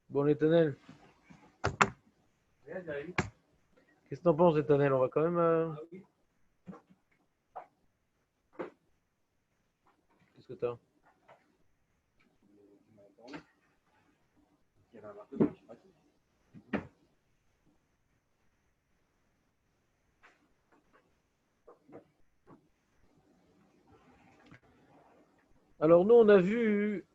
Bon, Netanel, qu'est-ce que t'en penses, Netanel? On va quand même. Qu'est-ce que t'as? Alors, nous, on a vu.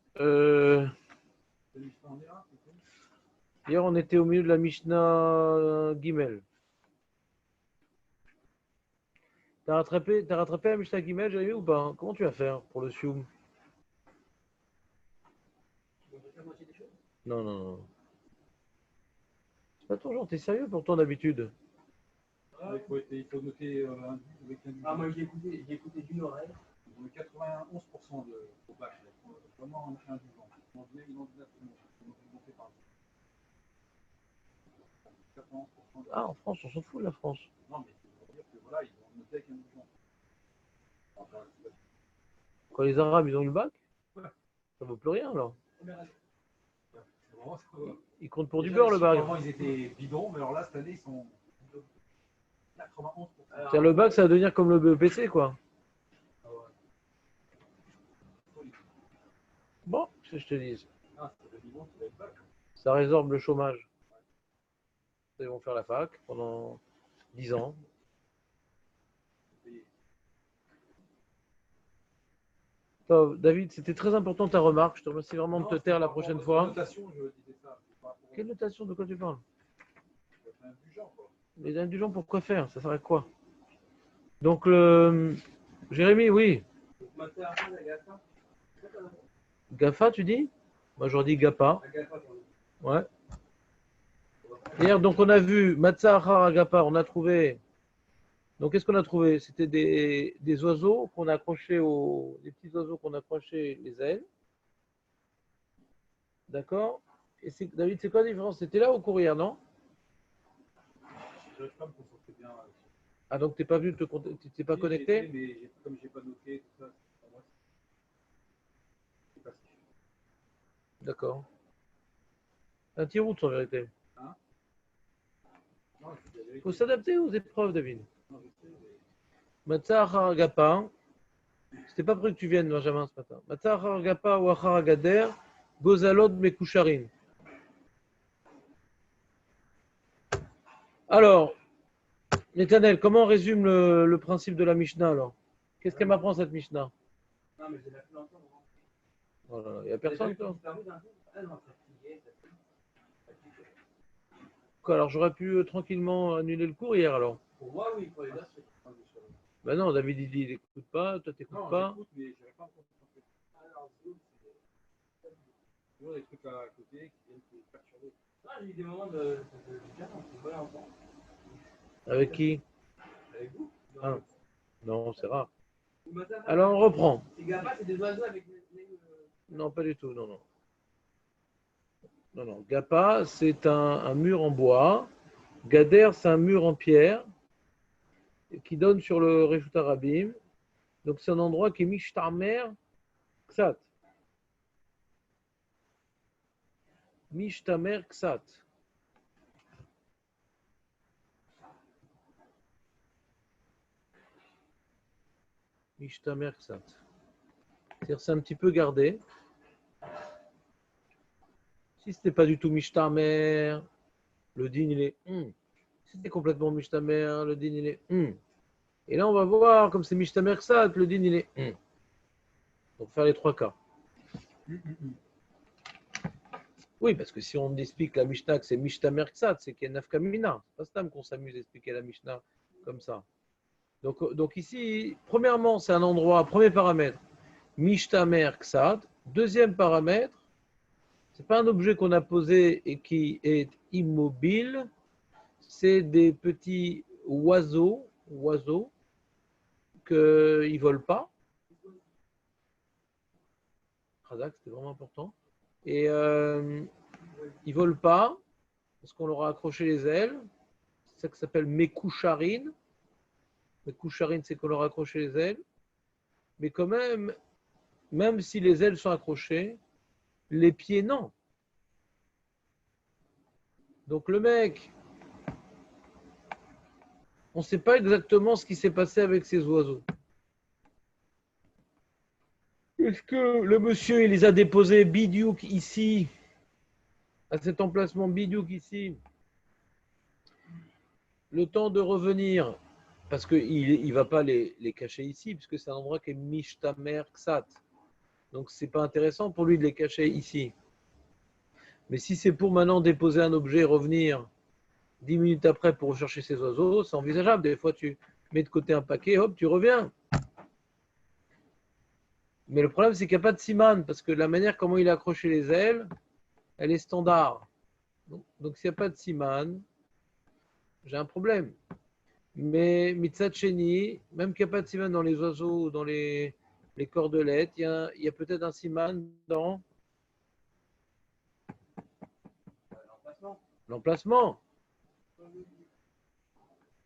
Hier, on était au milieu de la Mishnah Gimel. T'as rattrapé la Mishnah Gimel, Jérémy, ou pas? Comment tu vas faire pour le Sioum? Non, non, non. C'est pas ton genre, t'es sérieux pourtant d'habitude? Il faut noter avec un. Ah, moi j'ai écouté d'une oreille. On est 91% au bac. Vraiment un du vent. On venait, ils ont monté par 91%. Ah, en France, on s'en fout de la France. Non, mais c'est pour dire que voilà, ils ont noté avec un du vent. Enfin, Quand les Arabes, ils ont eu le bac, ouais. ça vaut plus rien alors. Vraiment, ça va. Ils comptent pour Déjà, du beurre le bac. Avant, ils étaient bidons, mais alors là, cette année, ils sont 91%. C'est-à-dire le bac, ça va devenir comme le BEPC, quoi. Ah ouais. Bon, qu'est-ce que je te dis? Ah, c'est le bidon qui va être bac. Ça résorbe le chômage. Ils vont faire la fac pendant 10 ans. Toi, David, c'était très important ta remarque. Je te remercie vraiment de te taire la prochaine fois. Notation, je disais ça. Quelle notation? De quoi tu parles? Indulgent, quoi. Les indulgents pour quoi faire? Ça sert à quoi? Donc, Jérémy, oui. GAFA, tu dis? Moi, j'aurais dit GAPA. Ouais. Hier, donc, on a vu Matzah Achar Agapa, on a trouvé. Donc, qu'est-ce qu'on a trouvé? C'était des oiseaux qu'on a accrochés des petits oiseaux qu'on a accrochés les ailes. D'accord? Et David, c'est quoi la différence? C'était là au cours hier, non? Je ne pas me concentrer bien. Ah, donc, tu t'es pas connecté? Mais comme je n'ai pas noté, tout ça, c'est passif. D'accord. Un petit route, en vérité. Hein? Non, Il faut s'adapter aux épreuves, David. Non, je sais, mais... Matzah Achar Agapa. C'était pas prêt que tu viennes, Benjamin, ce matin. Matzah Achar Agapa ou Achar Agader, Gozalot Mekusharin. Alors, Netanel, comment on résume le principe de la Mishnah alors? Qu'est-ce qu'elle m'apprend cette Mishnah? Non, mais j'ai la plus longtemps. Oh là là, il n'y a personne toi. Quoi, alors j'aurais pu tranquillement annuler le cours hier alors? Pour moi, oui, pour les autres, c'est pas du tout. Ben non, David il dit il n'écoute pas, toi t'écoutes pas. J'écoute, mais je n'avais pas encore compris. Alors, c'est toujours des trucs à côté qui viennent te perturber. Ah, j'ai eu des moments de bien, c'est pas longtemps. Avec qui? Avec vous? Ah, non, c'est rare. Alors on reprend. Les GAPA, c'est des oiseaux avec Non, pas du tout, non, non. Non, non. Gapa, c'est un mur en bois. Gader, c'est un mur en pierre qui donne sur le Reshut Harabim. Donc c'est un endroit qui est Mishtamer Ksat. Mishtamer Ksat. Mishtamer Ksat. C'est-à-dire c'est un petit peu gardé. Si ce n'était pas du tout Mishtamer, le din il est Si c'était complètement Mishtamer, le din il est Et là on va voir, comme c'est Mishtamer Ksat, le din il est Donc faire les trois cas. Oui, parce que si on explique la Mishnah que c'est Mishtamer Ksat, c'est qu'il y a Nafkamina. C'est pas Stam qu'on s'amuse à expliquer la Mishnah comme ça. Donc ici, premièrement, c'est un endroit, premier paramètre, Mishtamer Ksat. Deuxième paramètre, c'est pas un objet qu'on a posé et qui est immobile, c'est des petits oiseaux qu'ils ne volent pas. Razak, c'était vraiment important. Et ils ne volent pas parce qu'on leur a accroché les ailes. C'est ça qui s'appelle Mekusharin. Mekusharin, c'est qu'on leur a accroché les ailes. Mais quand même si les ailes sont accrochées, Les pieds, non. Donc le mec, on ne sait pas exactement ce qui s'est passé avec ces oiseaux. Est-ce que le monsieur, il les a déposés bidiouk ici, à cet emplacement bidiouk ici, le temps de revenir, parce qu'il ne va pas les cacher ici, puisque c'est un endroit qui est Mishtamer Ksat. Donc ce n'est pas intéressant pour lui de les cacher ici. Mais si c'est pour maintenant déposer un objet et revenir 10 minutes après pour rechercher ces oiseaux, c'est envisageable. Des fois, tu mets de côté un paquet, hop, tu reviens. Mais le problème, c'est qu'il n'y a pas de siman, parce que la manière comment il a accroché les ailes, elle est standard. Donc s'il n'y a pas de siman, j'ai un problème. Mais mitzat sheni, même qu'il n'y a pas de siman dans les oiseaux, dans les cordelettes, il y a peut-être un siman dans l'emplacement.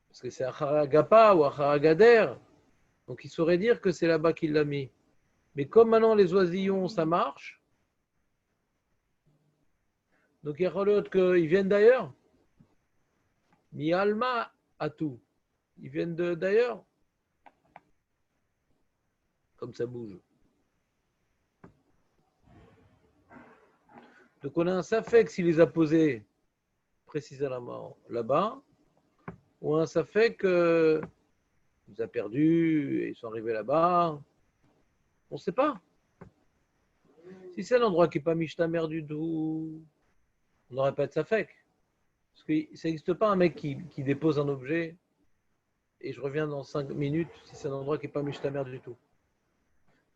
Parce que c'est un Haragapa ou un Haragader. Donc il saurait dire que c'est là-bas qu'il l'a mis. Mais comme maintenant les oisillons, ça marche, donc il y a l'autre qu'ils viennent d'ailleurs. Mi alma à tout. Ils viennent d'ailleurs. Comme ça bouge. Donc on a un safek s'il les a posés précisément là-bas, ou un safek qu'il les a perdus et ils sont arrivés là-bas. On ne sait pas. Si c'est un endroit qui n'est pas Mishtamer du tout, on n'aurait pas de safek. Parce que ça n'existe pas un mec qui dépose un objet et je reviens dans 5 minutes si c'est un endroit qui n'est pas Mishtamer du tout.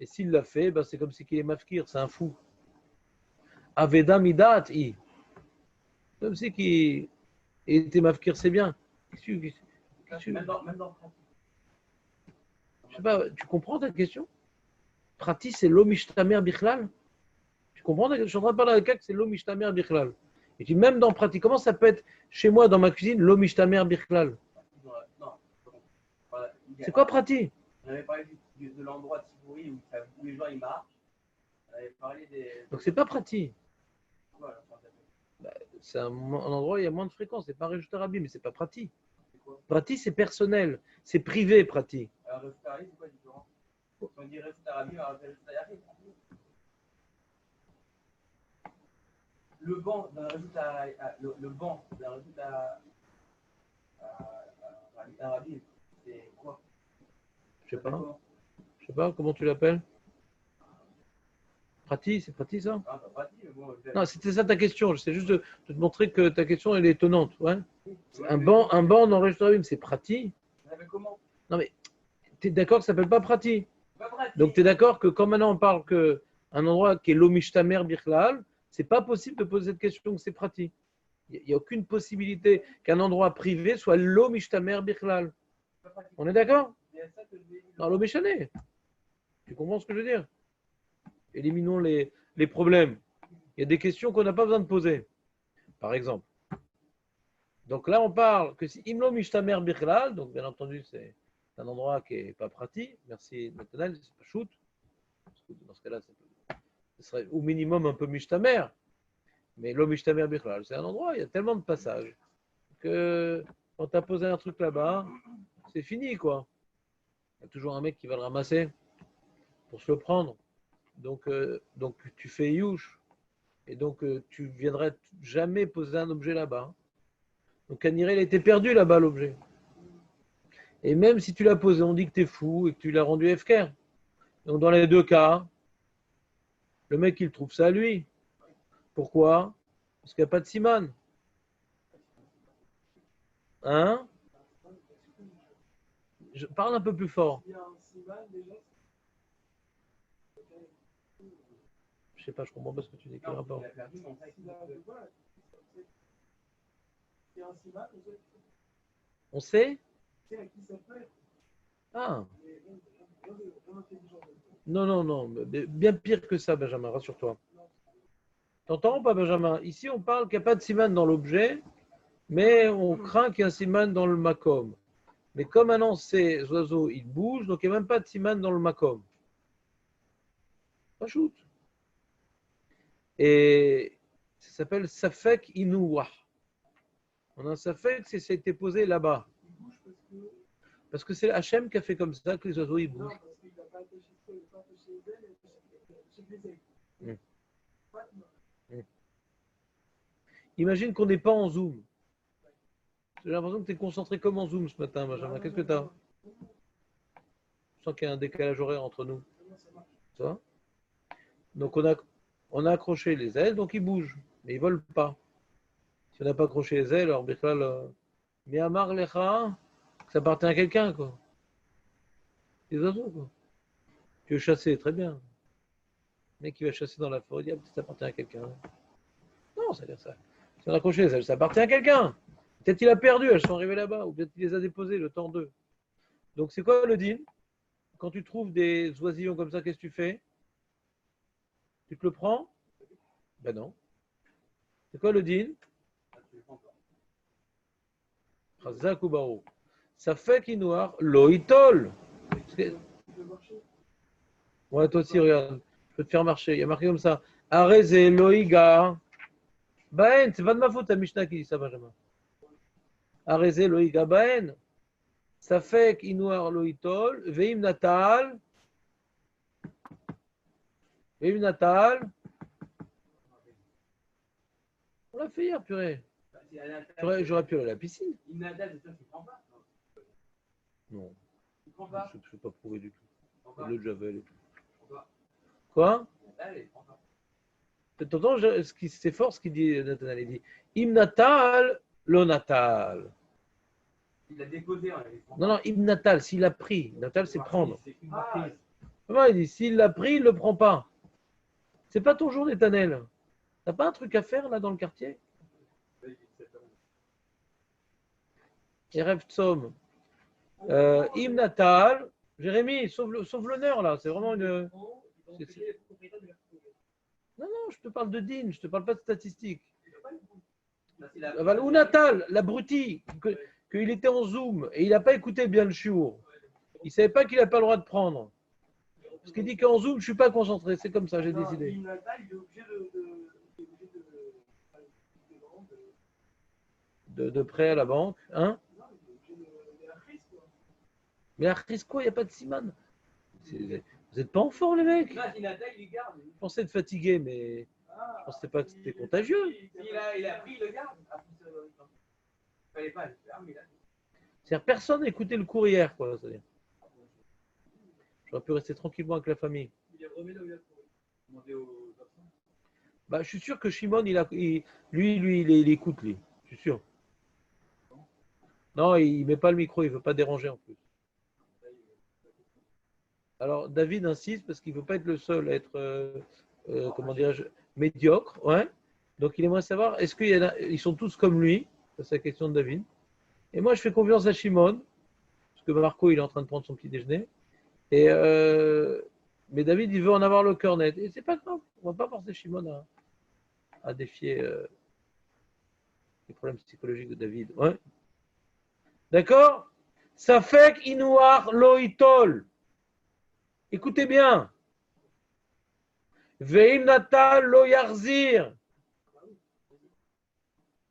Et s'il l'a fait, ben c'est comme si qu'il est mafkir, c'est un fou. Aveda midat i. Comme si qu'il était mafkir, c'est bien. Même dans le pratique. Je sais pas, tu comprends ta question? Prati, c'est l'omishtamer bichlal. Tu comprends ta question? Je suis en train de parler avec quelqu'un que c'est l'omishtamer bichlal. Et tu dis, même dans Prati, comment ça peut être chez moi, dans ma cuisine, l'omishtamer bichlal? Non. Voilà. C'est quoi Prati? On avait parlé de l'endroit de Sibouri où les gens ils marchent. On avait parlé des. Donc c'est pas Prati. Voilà, C'est un endroit où il y a moins de fréquence. C'est pas Réjouter Arabi, mais c'est pas Prati. c'est quoi? Prati, c'est personnel. C'est privé, Prati. Alors, Réjouter Arabi, c'est quoi la différence? Si on dit Réjouter Arabi, on va faire Réjouter Arabi. Le banc d'un Réjouter le banc d'un Réjouter Arabi, c'est quoi? Je sais pas. Je sais pas, comment tu l'appelles? Prati, c'est Prati ça? Ah, pas pratique, mais bon. Non, c'était ça ta question. J'essaie juste de te montrer que ta question elle est étonnante. Ouais. Un banc dans Réjouter Arabi, c'est Prati. Vous savez comment? Non mais tu es d'accord que ça s'appelle pas Prati? Pas pratique. Donc tu es d'accord que quand maintenant on parle qu'un endroit qui est l'Omishtamer Bichlal, c'est pas possible de poser cette question que c'est Prati. Il n'y a aucune possibilité qu'un endroit privé soit l'Omishtamer Bichlal. On est d'accord? C'est ça que je vais dire. Non, l'Omishané. Tu comprends ce que je veux dire? Éliminons les problèmes. Il y a des questions qu'on n'a pas besoin de poser. Par exemple. Donc là, on parle que si Imlo Mishtamer Bichlal, donc bien entendu, c'est un endroit qui n'est pas pratique. Merci, Nathanaël, c'est pas shoot. Dans ce cas-là, ce serait au minimum un peu Mishtamer. Mais l'eau Mishtamer Bichlal, c'est un endroit, il y a tellement de passages que quand tu as posé un truc là-bas, c'est fini, quoi. Il y a toujours un mec qui va le ramasser pour se le prendre. Donc tu fais youch. Et donc, tu viendrais jamais poser un objet là-bas. Donc, Kaniré, il a été perdu là-bas, l'objet. Et même si tu l'as posé, on dit que tu es fou et que tu l'as rendu FKR. Donc, dans les deux cas, le mec, il trouve ça à lui. Pourquoi? Parce qu'il n'y a pas de siman. Hein? Je parle un peu plus fort. Il y a un siman déjà. Je sais pas, je comprends pas ce que tu dis. Quel rapport? Il a perdu, mais on sait qu'il a perdu. Il y a un siman, On sait? c'est à qui ça fait. Ah. Non. Mais bien pire que ça, Benjamin, rassure-toi. T'entends ou pas, Benjamin? Ici, on parle qu'il n'y a pas de siman dans l'objet, mais on craint qu'il y ait un siman dans le makom. Mais comme maintenant ces oiseaux, ils bougent, donc il n'y a même pas de siman dans le makom. Pas shoot. Et ça s'appelle Safek Inouah. On a un Safek, c'est ça a été posé là-bas. Il bouge Parce que c'est Hachem qui a fait comme ça que les oiseaux ils non, bougent. parce qu'il n'a pas attaché ça, il n'a pas attaché les ailes, il a attaché les ailes. Mm. Pas de- Imagine qu'on n'est pas en Zoom. J'ai l'impression que tu es concentré comme en Zoom ce matin, Benjamin. Qu'est-ce que tu as? Je sens qu'il y a un décalage horaire entre nous. Ça va? Donc on a accroché les ailes, donc ils bougent, mais ils ne volent pas. Si on n'a pas accroché les ailes, alors Bichlal, Miamar Lecha, ça appartient à quelqu'un, quoi. Les oiseaux, quoi. Tu veux chasser, très bien. Le mec qui va chasser dans la forêt, il dit, ah, peut-être ça appartient à quelqu'un. Non, ça veut dire ça. Si on a accroché les ailes, ça appartient à quelqu'un. Peut-être il a perdu, elles sont arrivées là-bas, ou peut-être il les a déposées le temps d'eux. Donc c'est quoi le din? Quand tu trouves des oisillons comme ça, qu'est-ce que tu fais? Tu te le prends? Ben non. C'est quoi le din? Chazak ou barou. Ça fait qu'il noir, loïtol. Ouais, toi aussi, regarde. Je peux te faire marcher. Il y a marqué comme ça. Arezé, loïga. Baen, c'est pas de ma faute, ta Mishnah qui dit ça, Benjamin. Arezé, loïga, baen. Ça fait qu'il noir, loïtol. Veim natal. Veim natal. On l'a fait hier, purée. J'aurais pu aller à la piscine. Il nada, c'est toi qui prends pas. Non, Tu prends pas. je ne peux pas prouver du tout. Tu prends pas. Le Javel et tout. Tu prends pas. Quoi? Allez, prends pas. T'entends c'est fort ce qu'il dit, Nathanaël. Il dit Im natal, lo natal. Il l'a déposé en avait. Non, non, im natal, s'il a pris. Natal, c'est prendre. C'est une Ah, reprise. Comment il dit s'il l'a pris, il ne le prend pas. C'est pas ton jour, Nathanaël. T'as pas un truc à faire là dans le quartier? Erev Tzom. Im natal. Jérémy, sauve l'honneur là. C'est vraiment une. Non, non, je te parle de din, je te parle pas de statistiques. Ou Natal, l'abruti, qu'il était en Zoom et il n'a pas écouté bien le chiour. Il ne savait pas qu'il n'a pas le droit de prendre. Parce qu'il dit qu'en Zoom, je ne suis pas concentré. C'est comme ça, j'ai décidé. Il est obligé De prêt à la banque. Hein? non, il est obligé de la crise, quoi. Mais à quoi, il n'y a pas de Siman. Vous n'êtes pas en forme, les mecs. Non, si Nata, il lui garde. Je pensais être fatigué, mais Ah, je pensais pas que c'était contagieux. Il a pris, il le garde. Il fallait pas le faire, mais il a. C'est-à-dire, personne n'a écouté le cours hier, quoi. C'est-à-dire. J'aurais pu rester tranquillement avec la famille. il est remis là où il a trouvé. Demandez aux absents. Bah, je suis sûr que Shimon, il écoute, lui. Je suis sûr. Non, il ne met pas le micro, il ne veut pas déranger en plus. Alors, David insiste parce qu'il ne veut pas être le seul à être, comment dirais-je, médiocre. Ouais. Donc, il aimerait savoir, est-ce qu'ils sont tous comme lui? Ça, c'est la question de David. Et moi, je fais confiance à Shimon, parce que Marco, il est en train de prendre son petit déjeuner. Et, mais David, il veut en avoir le cœur net. Et c'est pas grave, on ne va pas forcer Shimon à défier les problèmes psychologiques de David. Ouais. D'accord? Safek inouar loitol. Écoutez bien. Veim natal lo yarzir.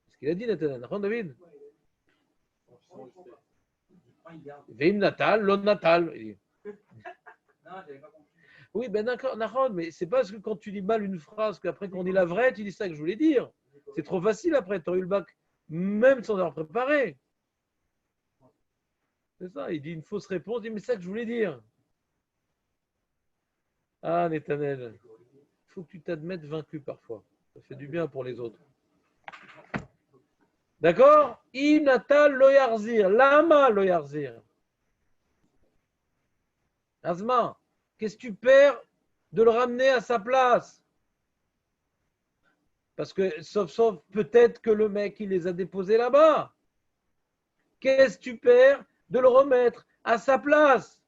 C'est ce qu'il a dit, Nathan. David? Veim natal lo natal. Non, j'avais pas compris. Oui, ben d'accord, mais c'est pas parce que quand tu dis mal une phrase qu'après qu'on dit la vraie, tu dis ça que je voulais dire. C'est trop facile après, tu as eu le bac, même sans avoir préparé. C'est ça, il dit une fausse réponse, il dit mais c'est ça que je voulais dire. Ah, Nathanaël, il faut que tu t'admettes vaincu parfois. Ça fait du bien pour les autres. D'accord? Inatal loyarzir, lama loyarzir. Azma, qu'est-ce que tu perds de le ramener à sa place? Parce que, sauf peut-être que le mec, il les a déposés là-bas. Qu'est-ce que tu perds de le remettre à sa place?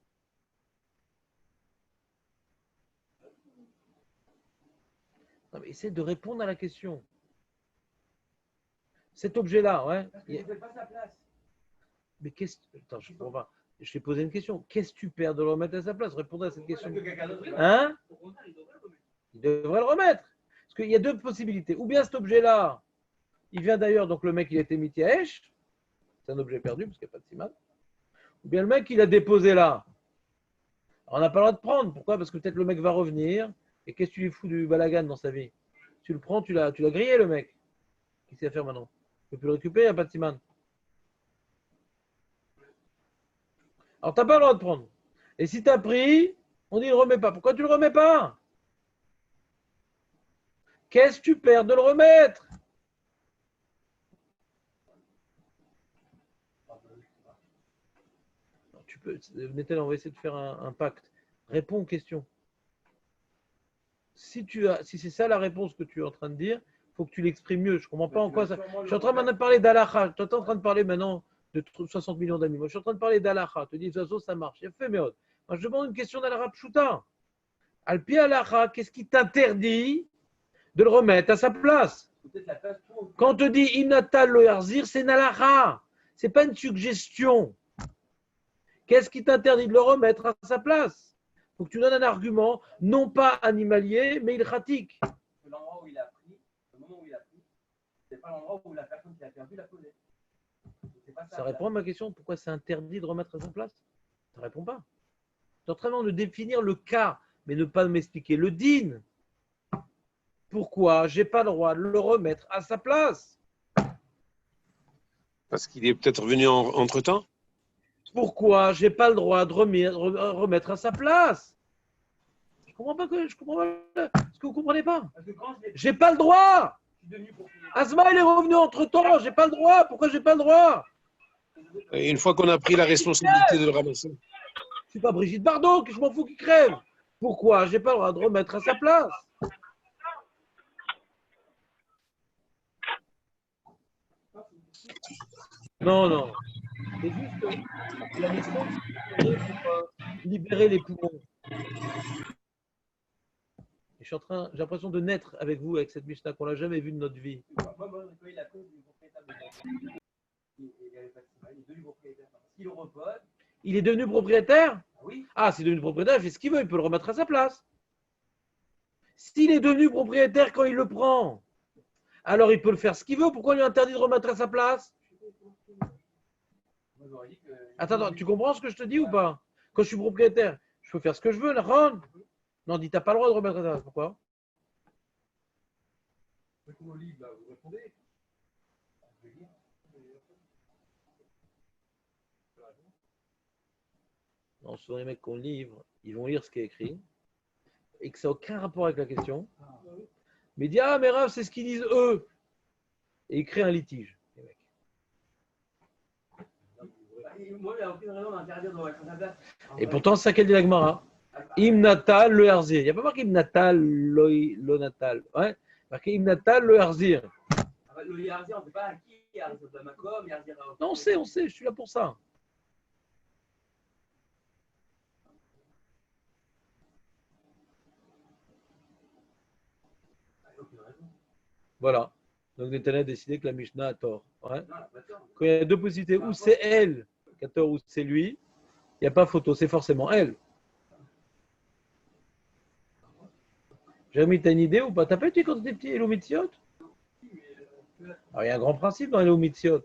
Non, mais essaie de répondre à la question. Cet objet-là, ouais. Parce qu'il ne fait pas sa place. Mais qu'est-ce que. Attends, je comprends pas. Je t'ai posé une question. Qu'est-ce que tu perds de le remettre à sa place? Répondez à cette question. Parce que quelqu'un d'autre, Hein? au contraire, il devrait le remettre. Il devrait le remettre. Parce qu'il y a deux possibilités. Ou bien cet objet-là, il vient d'ailleurs, donc le mec il a été mitiaèche, c'est un objet perdu parce qu'il n'y a pas de siman. Ou bien le mec il a déposé là. Alors, on n'a pas le droit de prendre. Pourquoi? Parce que peut-être le mec va revenir. Et qu'est-ce que tu lui fous du balagan dans sa vie? Tu le prends, tu l'as grillé le mec. Qu'est-ce qu'il va faire maintenant? Tu peux plus le récupérer, il n'y a pas de siman. Alors tu n'as pas le droit de prendre. Et si tu as pris, on dit ne le remets pas. Pourquoi tu ne le remets pas? Qu'est-ce que tu perds de le remettre? Tu peux, Nathan, on va essayer de faire un pacte. Réponds aux questions. Si c'est ça la réponse que tu es en train de dire, il faut que tu l'exprimes mieux. Je ne comprends pas en quoi ça. Je suis en train maintenant de parler d'Alaha. Tu es en train de parler maintenant de 60 millions d'amis. Moi, je suis en train de parler d'Alaha. Tu dis, de toute façon, ça marche. Il a fait, mais moi, je demande une question d'Alaha Pshuta. Alpi Alaha, qu'est-ce qui t'interdit de le remettre à sa place? Quand on te dit Imnatal lo yarzir, c'est Nalaha. Ce n'est pas une suggestion. Qu'est-ce qui t'interdit de le remettre à sa place? Il faut que tu donnes un argument, non pas animalier, mais ilchatique. L'endroit où il a pris, le moment où il a pris, c'est pas l'endroit où la personne qui a perdu l'a posé. Ça répond à ma question, pourquoi c'est interdit de remettre à sa place? Ça ne répond pas. Tu es en train de définir le cas, mais ne pas m'expliquer le din. Pourquoi je n'ai pas le droit de le remettre à sa place? Parce qu'il est peut-être revenu entre-temps. Pourquoi je n'ai pas le droit de remettre à sa place? Je comprends pas ce que vous ne comprenez pas. J'ai pas le droit. Asma, il est revenu entre-temps. J'ai pas le droit. Pourquoi j'ai pas le droit? Et une fois qu'on a pris la responsabilité de le ramasser. Je suis pas Brigitte Bardot, que je m'en fous qu'il crève. Pourquoi j'ai pas le droit de remettre à sa place? Non. C'est juste la mission, c'est pour libérer les poumons. J'ai l'impression de naître avec vous, avec cette Mishnah qu'on n'a jamais vue de notre vie. Moi, j'ai la cause du propriétaire de il est devenu propriétaire. S'il le repose. Il est devenu propriétaire? Oui. Ah, s'il est devenu propriétaire, il fait ce qu'il veut, il peut le remettre à sa place. S'il est devenu propriétaire quand il le prend, alors il peut le faire ce qu'il veut. Pourquoi il lui interdit de remettre à sa place? Attends, tu comprends ce que je te dis ou pas? Quand je suis propriétaire, je peux faire ce que je veux, Ron. Non, dis, t'as pas le droit de remettre à sa place. Pourquoi? Répondez au livre, là, vous répondez. Non, souvent les mecs qu'on livre, ils vont lire ce qui est écrit et que ça n'a aucun rapport avec la question. Mais ils disent, ah, mais Rav, c'est ce qu'ils disent eux. Et ils créent un litige. Les mecs. Moi, il a aucune raison d'interdire de remettre à sa place. Et pourtant, c'est ça qu'elle dit la Gemara. Imnatal le Herzir. Il n'y a pas marqué Imnatal lo natal. Ouais, marqué Imnatal le Herzir. Le Yarzir, on ne sait pas à qui Yarzir de Makom, Yarzir à... Non, on sait, je suis là pour ça. Voilà. Donc Netanyahu a décidé que la Mishnah a tort. Ouais. Quand il y a deux possibilités, ou c'est elle qui a tort, ou c'est lui, il n'y a pas photo, c'est forcément elle. Jérémy, tu as une idée ou pas? T'as pas été quand tu étais petit, Elo Mitziot? Alors, il y a un grand principe dans Elo Mitziot.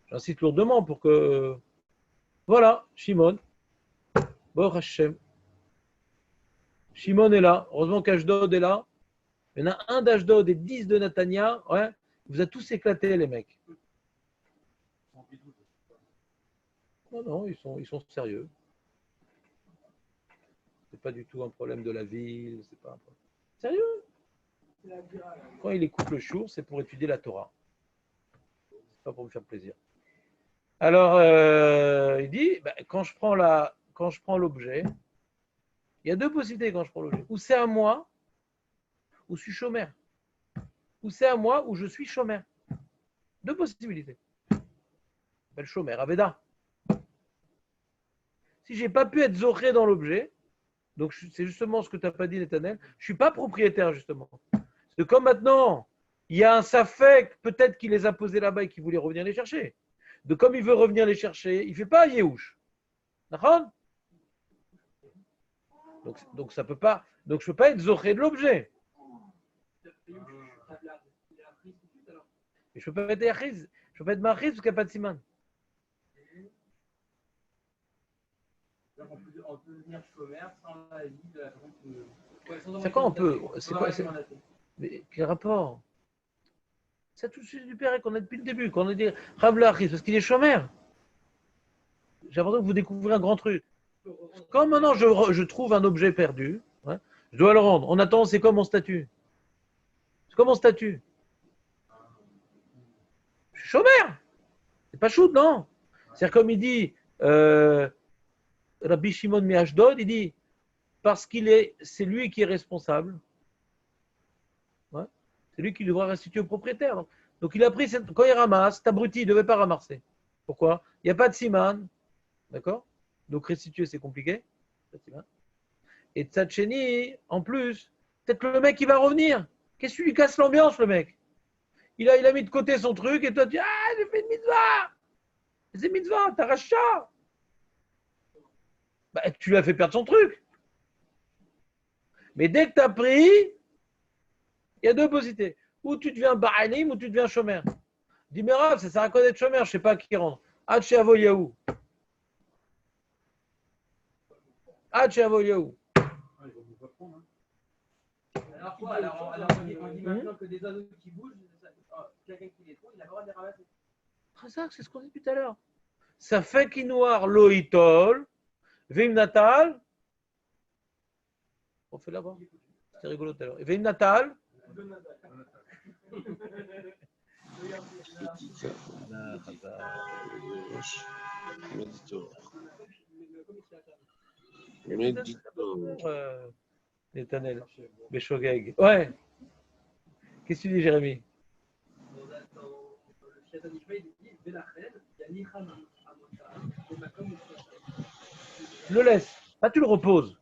J'insiste lourdement pour que. Voilà, Shimon. Bon Hashem. Shimon est là. Heureusement qu'Ashdod est là. Il y en a un d'Ashdod et 10 de Natania. Ouais. Vous avez tous éclaté, les mecs. Non, ils sont sérieux. C'est pas du tout un problème de la ville. C'est pas un problème. Sérieux? Quand il écoute le chour, c'est pour étudier la Torah. C'est pas pour me faire plaisir. Alors, il dit, quand je prends l'objet, il y a deux possibilités quand je prends l'objet. Ou c'est à moi, ou je suis chômeur. Ou c'est à moi, ou je suis chômeur. Deux possibilités. Le chômeur, Aveda. Si je n'ai pas pu être zoré dans l'objet, donc c'est justement ce que tu n'as pas dit, Netanel, je ne suis pas propriétaire, justement. C'est comme maintenant, il y a un safek, peut-être qu'il les a posés là-bas et qu'il voulait revenir les chercher. De comme il veut revenir les chercher, il ne fait pas Yehush. D'accord? Donc ça peut pas. Donc je ne peux pas être zoré de l'objet. Mais je ne peux pas être Yachiz. Je ne peux pas être Machiz parce qu'il n'y a pas de Siman. Donc on peut devenir chômeur sans la vie de la personne qui nous. C'est quoi on peut? C'est quoi? Mais quel rapport? Ça tout de suite du père qu'on a depuis le début. Quand on a dit Rav le Achiz, parce qu'il est chômeur. J'ai l'impression que vous découvrez un grand truc. Quand maintenant je trouve un objet perdu, ouais, je dois le rendre. On attend, c'est comme mon statut. C'est comme mon statut. Je suis chômeur. C'est pas shoot, non? C'est comme il dit Rabbi Shimon Me'ashdod, il dit parce c'est lui qui est responsable. Ouais, c'est lui qui devra restituer au propriétaire. Donc il a pris quand il ramasse, cet abruti, il ne devait pas ramasser. Pourquoi? Il n'y a pas de siman. D'accord? Donc restituer, c'est compliqué. Et Tzatcheni, en plus, peut-être le mec, il va revenir. Qu'est-ce que tu lui casses l'ambiance, le mec? Il a mis de côté son truc et toi, tu dis ah, j'ai fait une mitzvah. C'est une mitzvah, t'arraches ça. Bah, tu lui as fait perdre son truc. Mais dès que tu as pris, il y a deux possibilités. Ou tu deviens ba'alim ou tu deviens chômeur. Dis, mais Rav, ça sert à quoi d'être chômeur? Je ne sais pas à qui rendre. Hachez Avo Yahu. Hachez Avo Yahu. Alors quoi? Alors on dit maintenant que des oiseaux qui bougent, quelqu'un qui les trouve, il a pas le droit de les ramasser. C'est ce qu'on dit tout à l'heure. Ça fait qu'il noir loïtol, vim natal. On fait là-bas. C'était rigolo tout à l'heure. Vim natal. Netanel. Beshogeg. Ouais. Qu'est-ce que tu dis, Jérémy? Tu le laisses. Pas tu le reposes.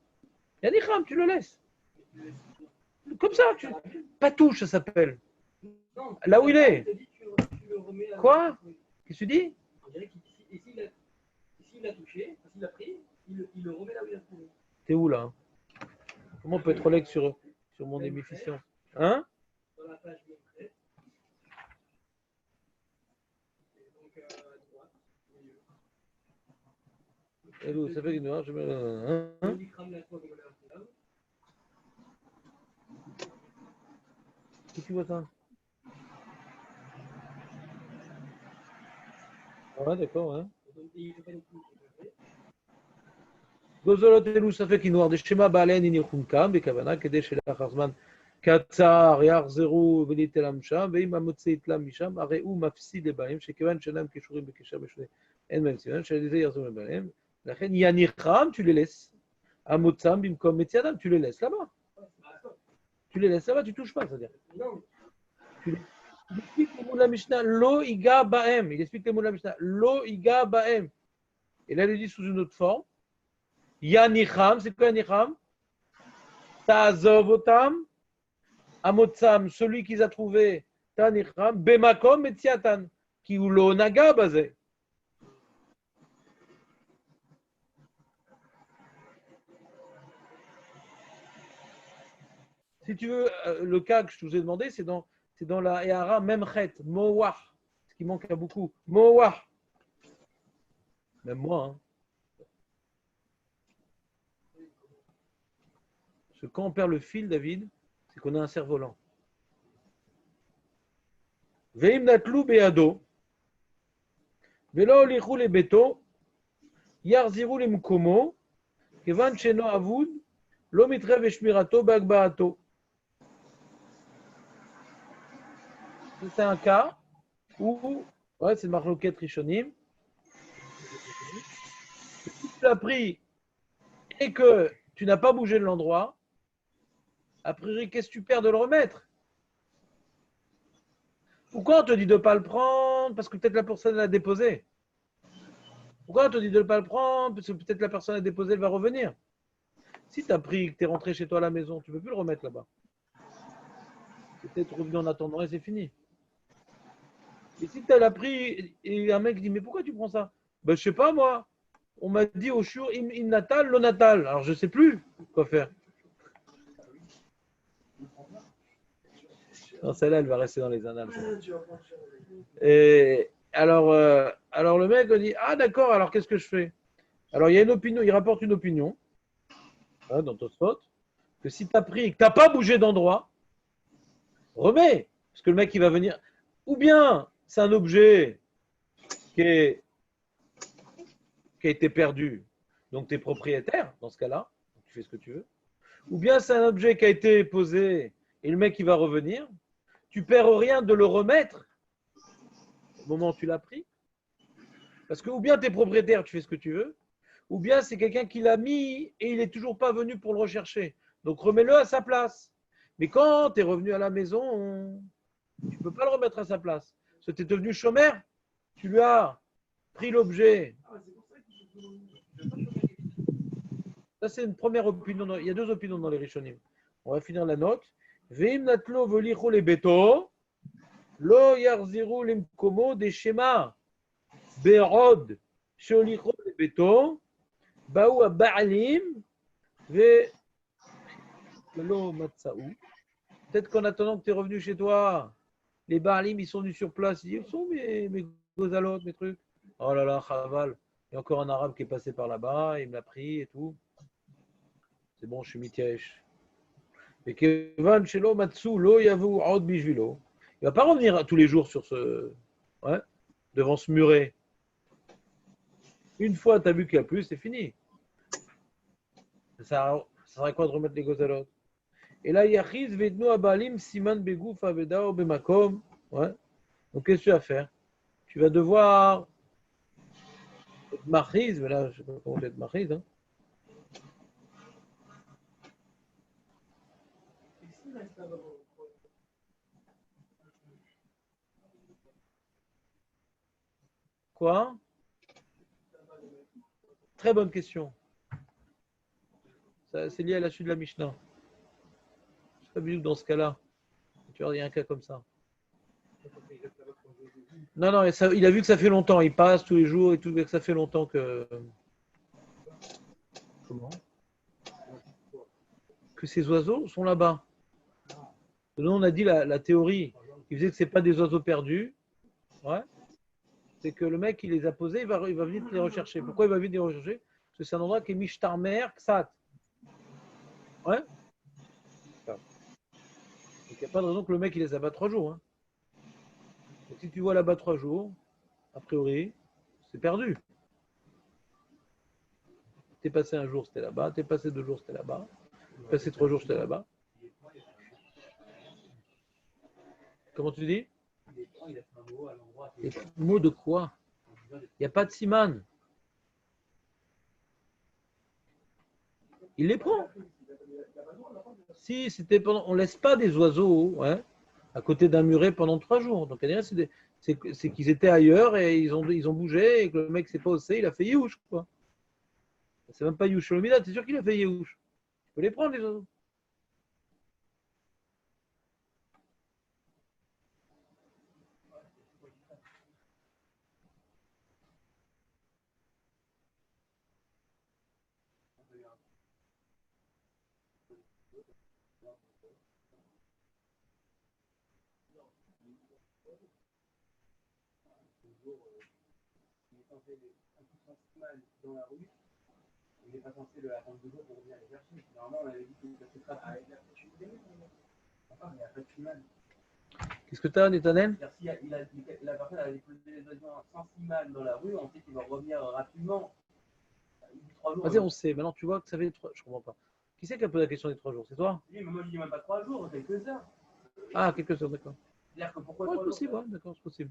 Yanicham, tu le laisses. Comme ça, pas touche, ça s'appelle. Là où il est. Quoi? Qu'est-ce que tu dis? On dirait qu'ici, il l'a touché, s'il l'a pris, il le remet là où il a trouvé. T'es où là? Comment on peut être Rolex sur mon émission? Hein? Dans la page Memprès. Et donc à droite, au milieu. Hello, ça fait une heure, je me. Hein? Qu'est-ce que tu vois ça? Ouais, d'accord, ouais. גוזלות אלו ספק ינוער דשמה בעליהן יניחונקם בכוונה כדי שלאחר זמן קצר יחזרו וליתלם שם ואם המוצא יתלם משם הרי הוא מפסיד לבהם שכיוון שאינם קשורים בקשר משונה אין בהם סימן שעל זה יחזרו לבעליהם לכן יניחם tu les laisses המוצם במקום מציאדם tu les laisses là-bas tu les laisses là-bas tu touches pas c'est-à-dire il explique le mot de la Mishnah lo iga baem il explique le mot de la Mishnah lo iga baem et là il dit sous une autre forme Yanicham, c'est quoi Yanicham? Ta'azov otam, amotsam, celui qu'ils a trouvé, Tanicham, bemakom et tiatan, qui ou lo naga basé. Si tu veux, le cas que je vous ai demandé, c'est dans la Ehara Memchet, Mowah, ce qui manque à beaucoup. Mowah. Même moi, hein. Parce que quand on perd le fil, David, c'est qu'on a un cerf-volant. Veim natlou beado, velo lichou le beto, yarzirou le mukomo, kevan sheno avud, lo mitre veshmirato bagbaato. C'est un cas où, ouais, c'est marloquet rishonim, si tu l'as pris et que tu n'as pas bougé de l'endroit, a priori, qu'est-ce que tu perds de le remettre? Pourquoi on te dit de ne pas le prendre? Parce que peut-être la personne l'a déposé. Pourquoi on te dit de ne pas le prendre? Parce que peut-être la personne l'a déposé, elle va revenir. Si tu as pris, que tu es rentré chez toi à la maison, tu ne peux plus le remettre là-bas. C'est peut-être revenu en attendant et c'est fini. Et si tu l'as pris et un mec dit mais pourquoi tu prends ça? Ben, je ne sais pas moi. On m'a dit au shur in natal, lo natal. Alors je ne sais plus quoi faire. Non, celle-là, elle va rester dans les annales. Tu vas prendre cher. Et alors le mec dit, ah d'accord, alors qu'est-ce que je fais? Alors il y a une opinion, il rapporte une opinion, hein, dans Tosfot, que si tu as pris et que tu n'as pas bougé d'endroit, remets. Parce que le mec, il va venir. Ou bien c'est un objet qui, est, qui a été perdu, donc tu es propriétaire dans ce cas-là, tu fais ce que tu veux. Ou bien c'est un objet qui a été posé et le mec, il va revenir. Tu perds rien de le remettre au moment où tu l'as pris. Parce que ou bien tu es propriétaire, tu fais ce que tu veux, ou bien c'est quelqu'un qui l'a mis et il n'est toujours pas venu pour le rechercher. Donc remets-le à sa place. Mais quand tu es revenu à la maison, tu ne peux pas le remettre à sa place. Parce que tu es devenu chômeur, tu lui as pris l'objet. Ça, c'est une première opinion. Il y a deux opinions dans les Rishonim. On va finir la note. Veim natlo volicho le beto, lo yarziru limkomo des schémas. Berod, sholicho le beto, baou a ba'alim, ve lo matsaou. Peut-être qu'en attendant que tu es revenu chez toi, les ba'alim, ils sont venus sur place. Ils disent, où sont mes gozalotes, mes trucs? Oh là là, chaval. Il y a encore un arabe qui est passé par là-bas, il me l'a pris et tout. C'est bon, je suis mitiesh. Et Kevan Shelo Matsu Lo Yavu Aod Bishvilo. Il ne va pas revenir tous les jours sur ce. Ouais, devant ce muret. Une fois, tu as vu qu'il n'y a plus, c'est fini. Ça sert à quoi de remettre les gozalot? Et là, Yachiz Vedno Abalim Siman Begouf Avedao Bemakom. Ouais. Donc, qu'est-ce que tu vas faire? Tu vas devoir être machiz, mais là, je ne sais pas comment être machiz. Hein. Quoi? Très bonne question. C'est lié à la suite de la Mishnah. Je pas vu dans ce cas-là. Tu vois, il y a un cas comme ça. Non, non, il a vu que ça fait longtemps. Il passe tous les jours et tout, que ça fait longtemps que. Comment? Que ces oiseaux sont là-bas. Nous, on a dit la théorie qui faisait que ce n'est pas des oiseaux perdus. Ouais. C'est que le mec, il les a posés, il va venir les rechercher. Pourquoi il va venir les rechercher? Parce que c'est un endroit qui est Mishtarmer, Ksat. Ouais. Donc il n'y a pas de raison que le mec, il les abat 3 jours. Hein. Donc si tu vois là-bas 3 jours, a priori, c'est perdu. T'es passé un jour, c'était là-bas. T'es passé 2 jours, c'était là-bas. T'es passé 3 jours, c'était là-bas. Comment tu dis? Les mots de quoi? Il n'y a pas de siman. Il les prend. Si c'était pendant, on laisse pas des oiseaux hein, à côté d'un muret pendant 3 jours. Donc c'est qu'ils étaient ailleurs et ils ont bougé et que le mec s'est pas haussé, il a fait Yéhouch quoi. C'est même pas Yéhouch Sholomida, c'est sûr qu'il a fait Yéhouch. Tu peux les prendre les oiseaux. Dans la rue, il n'est pas censé le attendre 2 jours pour venir les chercher. Normalement, on avait dit qu'il était très tard. Enfin, il n'y a pas de siman. Qu'est-ce que tu as, Netanel? Si la personne a déposé les oiseaux sans siman dans la rue, on sait qu'il va revenir rapidement. 3 jours. Vas-y, on sait. Maintenant, tu vois que ça fait 3. Je comprends pas. Qui c'est qui a posé la question des 3 jours? C'est toi? Oui, mais moi, je dis même pas 3 jours, quelques heures. Ah, quelques heures, d'accord. C'est-à-dire que pourquoi Ouais, 3 c'est possible, jours ouais, d'accord, c'est possible.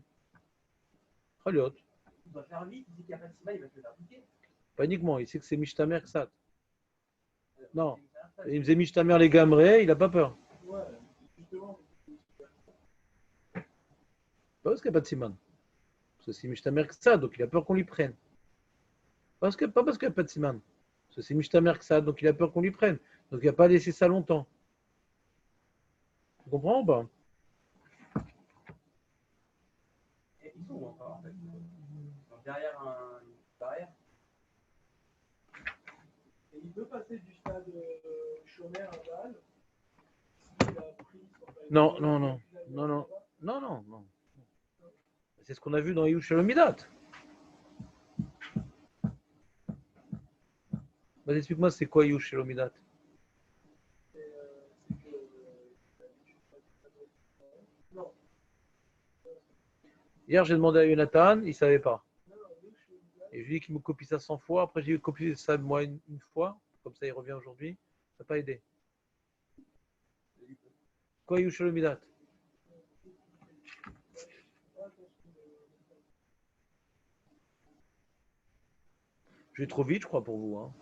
Très bien. Il doit faire vite, il dit qu'il n'y a pas de siman, il va se le faire piquer. Pas uniquement, il sait que c'est Mishtamer Ksat. Non. Il faisait Mishtamer les Gamrés, il n'a pas peur. Ouais, justement. Pas parce qu'il n'y a pas de siman. Parce que c'est Mishtamer Ksat, donc il a peur qu'on lui prenne. Pas parce qu'il n'y a pas de siman. Parce que c'est Mishtamer Ksat, donc il a peur qu'on lui prenne. Donc il n'a pas laissé ça longtemps. Tu comprends ou pas? Et ils sont où encore en fait? Donc, derrière une barrière. Et il peut passer du stade chômeur à Val. S'il a pris son Non, non, non. Non, non, non, non, non. C'est ce qu'on a vu dans Yush Shalomidat. Vas-y, explique-moi, c'est quoi Yush Shalomidat? Hier, j'ai demandé à Jonathan, il ne savait pas. Et je lui ai dit qu'il me copie ça 100 fois. Après, j'ai copié ça moi une fois. Comme ça, il revient aujourd'hui. Ça n'a pas aidé. Quoi, Yushalomidat? Je vais trop vite, je crois, pour vous. Hein.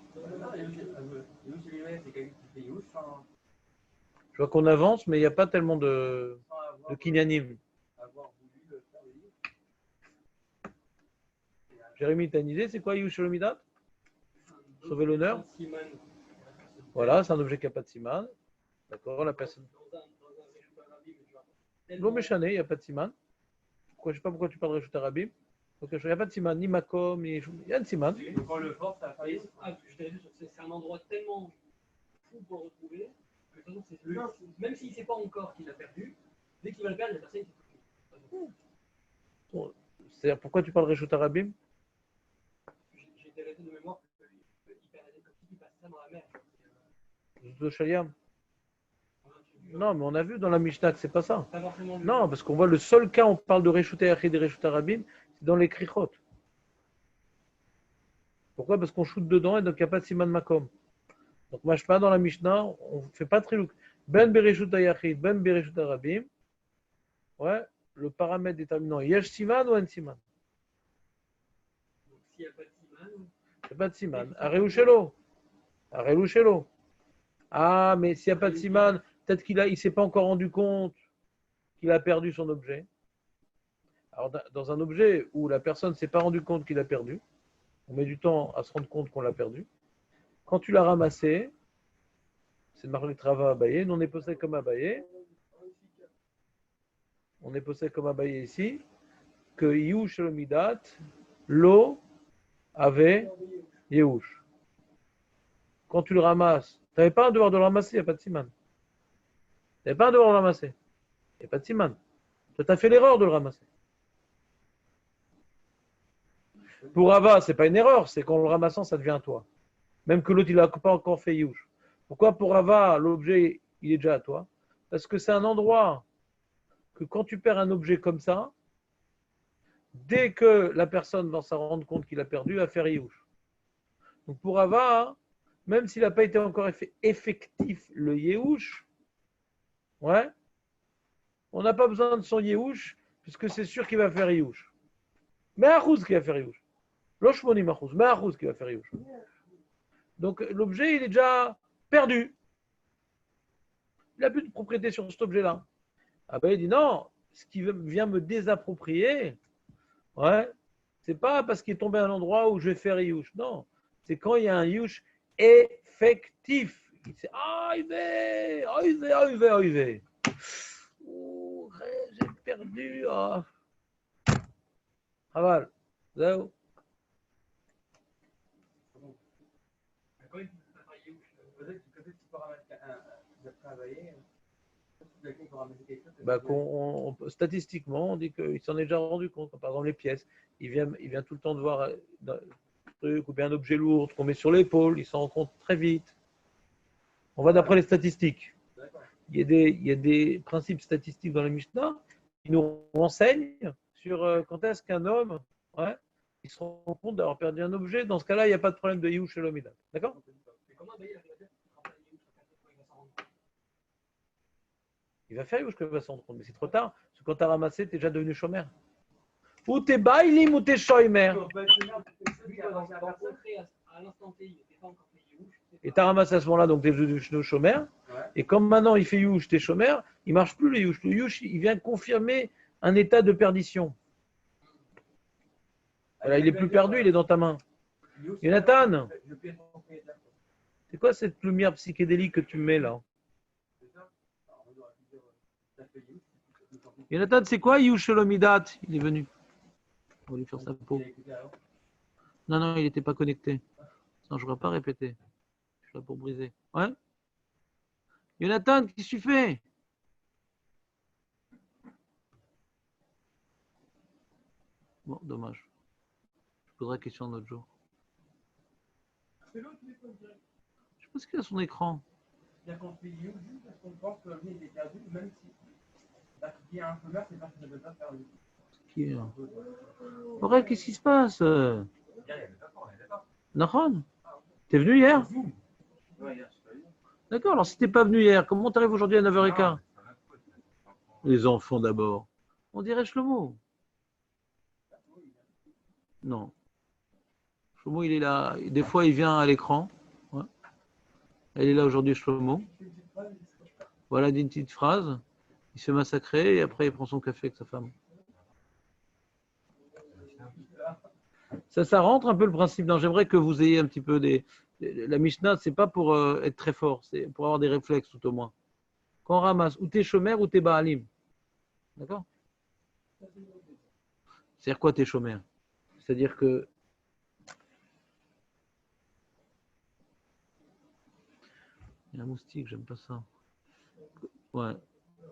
Je vois qu'on avance, mais il n'y a pas tellement de kinyanim. Jérémy, tu as une idée, c'est quoi Yushalomidat? Sauver l'honneur? Voilà, c'est un objet qui n'a pas de siman. D'accord, la personne. L'eau méchané, il n'y a pas de siman. Je ne sais pas pourquoi tu parles de Reshut Harabim. Donc, il n'y a pas de siman, ni makom, ni. Il y a un siman. Quand le force, ça a failli. C'est un endroit tellement fou pour le retrouver que de toute façon, même s'il ne sait pas encore qu'il a perdu, dès qu'il va le perdre, la personne ne C'est-à-dire, pourquoi tu parles de Reshut Harabim? J'ai été resté de mémoire qu'il perdait comme s'il passait ça dans la mer. De Shaliam. Non, mais on a vu dans la Mishnah que c'est pas ça. Pas forcément Non, parce qu'on voit le seul cas où on parle de Reshut Yachid et Reshut Harabim, c'est dans les Krichot. Pourquoi? Parce qu'on shoot dedans et donc il n'y a pas de siman makom. Donc, moi, je pas dans la Mishnah, on ne fait pas de trilouk. Ben bereshut Yachid, ben bereshut Harabim. Ouais, le paramètre déterminant. Yesh siman ou en siman? s'il n'y a pas de siman. Il n'y a pas de siman. Areu shelo. Areu shelo. Ah, mais s'il n'y a pas de siman, peut-être qu'il ne s'est pas encore rendu compte qu'il a perdu son objet. Alors, dans un objet où la personne ne s'est pas rendu compte qu'il a perdu, on met du temps à se rendre compte qu'on l'a perdu. Quand tu l'as ramassé, c'est marqué Trava Abaye, nous on est posé comme Abaye. On est posé comme Abaye ici, que Yush Shalomidat, l'eau avait Yehush. Quand tu le ramasses, tu n'avais pas un devoir de le ramasser, il n'y a pas de siman. Tu n'avais pas un devoir de le ramasser, il n'y a pas de siman. Tu as fait l'erreur de le ramasser. Pour Ava, ce n'est pas une erreur, c'est qu'en le ramassant, ça devient à toi. Même que l'autre, il n'a pas encore fait Yush. Pourquoi pour Ava, l'objet, il est déjà à toi? Parce que c'est un endroit que quand tu perds un objet comme ça, dès que la personne va s'en rendre compte qu'il a perdu, elle va faire Yush. Donc pour Ava, même s'il n'a pas été encore effectif le Yehush, ouais, on n'a pas besoin de son Yehush, puisque c'est sûr qu'il va faire Yehush. Mais Achouz qui va faire Yehush. Loshmonim Achouz, mais Achouz qui va faire Yehush. Donc l'objet, il est déjà perdu. Il n'a plus de propriété sur cet objet-là. Ah ben il dit non, ce qui vient me désapproprier, ouais, c'est pas parce qu'il est tombé à un endroit où je vais faire Yush. Non, c'est quand il y a un Yush effectif. Il dit j'ai perdu. Oh. Aval. Zéro. Bah, statistiquement, on dit qu'il s'en est déjà rendu compte. Par exemple, les pièces, il vient tout le temps de voir un truc ou bien un objet lourd qu'on met sur l'épaule, il s'en rend compte très vite. On va d'après les statistiques. Il y a des principes statistiques dans la Mishnah qui nous renseignent sur quand est-ce qu'un homme, ouais, il se rend compte d'avoir perdu un objet. Dans ce cas-là, il n'y a pas de problème de Yush chez l'homme. D'accord? Il va faire Yush quand il va s'en rendre compte, mais c'est trop tard. Parce que quand tu as ramassé, tu es déjà devenu chômeur. Ou t'es baïlim ou t'es shoimer. Et tu as ramassé à ce moment-là, donc tu es devenu chômeur. Et comme maintenant il fait Yush, t'es chômeur, il ne marche plus le Yush. Le Yush, il vient confirmer un état de perdition. Voilà, il n'est plus perdu, il est dans ta main. Jonathan, c'est quoi cette lumière psychédélique que tu mets là? Jonathan, c'est quoi Yush Shalomidat? Il est venu. On va lui faire sa peau. Non, non, il n'était pas connecté. Non, je ne vais pas répéter. Je suis là pour briser. Ouais? Jonathan, qu'est-ce que tu fais? Bon, dommage. Je poserai la question un autre jour. C'est l'autre téléphone direct. Je pense qu'il a son écran. C'est-à-dire qu'on fait You juste parce qu'on pense que le revenu est perdu, même si il y a un chômeur, c'est parce qu'il ne veut pas faire le. Qui est là Aurel, qu'est-ce qui se passe Nahon, t'es venu hier D'accord, alors si t'es pas venu hier, comment t'arrives aujourd'hui à 9h15 Les enfants d'abord. On dirait Shlomo. Non. Shlomo, il est là. Des fois, il vient à l'écran. Ouais. Elle est là aujourd'hui, Shlomo. Voilà, dit une petite phrase. Il se fait massacrer et après, il prend son café avec sa femme. Ça rentre un peu le principe. Non, j'aimerais que vous ayez un petit peu des. La Mishnah, c'est pas pour être très fort, c'est pour avoir des réflexes tout au moins. Quand on ramasse, ou t'es chômeur ou t'es Baalim. D'accord? C'est-à-dire quoi t'es chômeur? C'est-à-dire que. Il y a un moustique, j'aime pas ça. Ouais.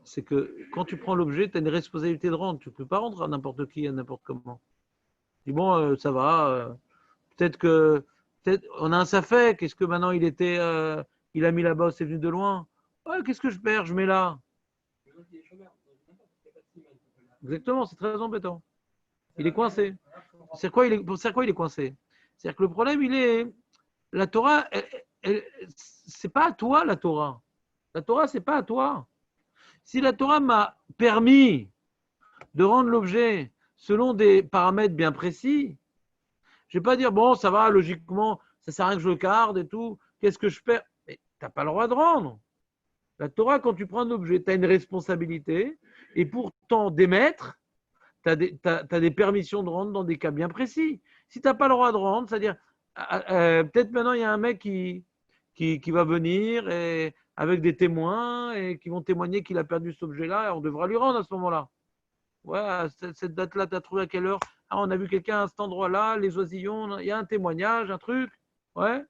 C'est que quand tu prends l'objet, tu as une responsabilité de rendre. Tu ne peux pas rendre à n'importe qui, à n'importe comment. Tu dis bon, ça va. Peut-être on a un safek. Est-ce que maintenant il a mis là-bas, c'est venu de loin. Ouais, qu'est-ce que je perds? Je mets là. Exactement, c'est très embêtant. Il est coincé. C'est quoi il est coincé? C'est-à-dire que le problème, il est la Torah. C'est pas à toi la Torah. La Torah, c'est pas à toi. Si la Torah m'a permis de rendre l'objet selon des paramètres bien précis, je ne vais pas dire, bon, ça va, logiquement, ça ne sert à rien que je le garde et tout, qu'est-ce que je perds? Mais tu n'as pas le droit de rendre. La Torah, quand tu prends un objet, tu as une responsabilité et pour t'en démettre, tu as des permissions de rendre dans des cas bien précis. Si tu n'as pas le droit de rendre, c'est-à-dire, peut-être maintenant, il y a un mec qui va venir et, avec des témoins et qui vont témoigner qu'il a perdu cet objet-là et on devra lui rendre à ce moment-là. Ouais, cette date-là, tu as trouvé à quelle heure? Ah, on a vu quelqu'un à cet endroit-là, les oisillons, il y a un témoignage, un truc. Ouais.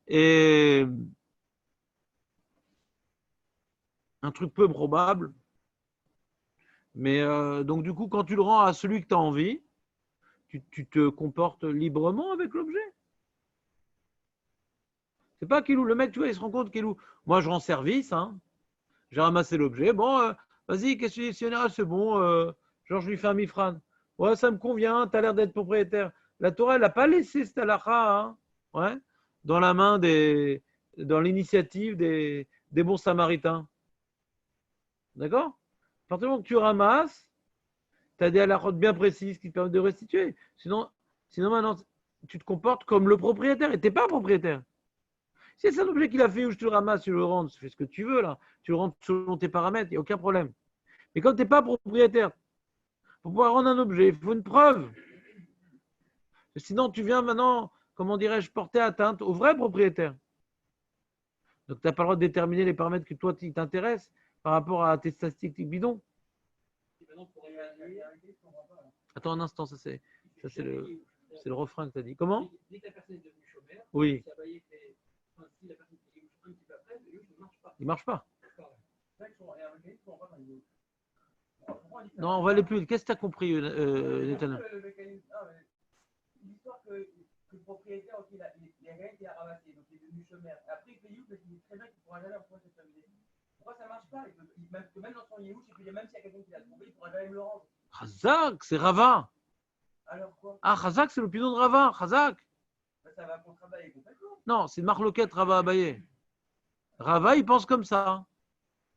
Et un truc peu probable. Mais donc, du coup, quand tu le rends à celui que tu as envie, tu te comportes librement avec l'objet. C'est pas qu'il le mec, tu vois, il se rend compte qu'il moi, je rends service, hein. J'ai ramassé l'objet. Bon, vas-y, questionnaire, c'est bon. Genre, je lui fais un mifran. Ouais, ça me convient, tu as l'air d'être propriétaire. La Torah, elle n'a pas laissé cette halakha, hein, ouais, dans la main dans l'initiative des bons samaritains. D'accord? À partir du moment que tu ramasses, tu as des halakhot bien précises qui te permettent de restituer. Sinon maintenant, tu te comportes comme le propriétaire et tu n'es pas propriétaire. Si c'est un objet qu'il a fait où je te le ramasse, tu le rends, tu fais ce que tu veux là. Tu le rends selon tes paramètres, il n'y a aucun problème. Mais quand tu n'es pas propriétaire, pour pouvoir rendre un objet, il faut une preuve. Sinon, tu viens maintenant, comment dirais-je, porter atteinte au vrai propriétaire. Donc, tu n'as pas le droit de déterminer les paramètres que toi, qui t'intéressent par rapport à tes statistiques bidons. Attends un instant, ça c'est le refrain que tu as dit. Comment? Oui. Il ne marche pas. Non, on va aller plus vite. Qu'est-ce que tu as compris, Nathan? L'histoire que le propriétaire, il a rien qui a ramassé, donc il est devenu chômeur. Après, il fait You, mais il dit très bien qu'il ne pourra jamais retrouver cette famille. Pourquoi ça ne marche pas? Même dans son You, même s'il y a quelqu'un qui l'a trouvé, il ne pourra jamais me le rendre. Chazak, c'est Rava. Alors quoi? Ah, Chazak, c'est l'opinion de Rava. Chazak. Ça va contre Abaye complètement. Non, c'est une marloquette Rava Abaye. Rava, il pense comme ça.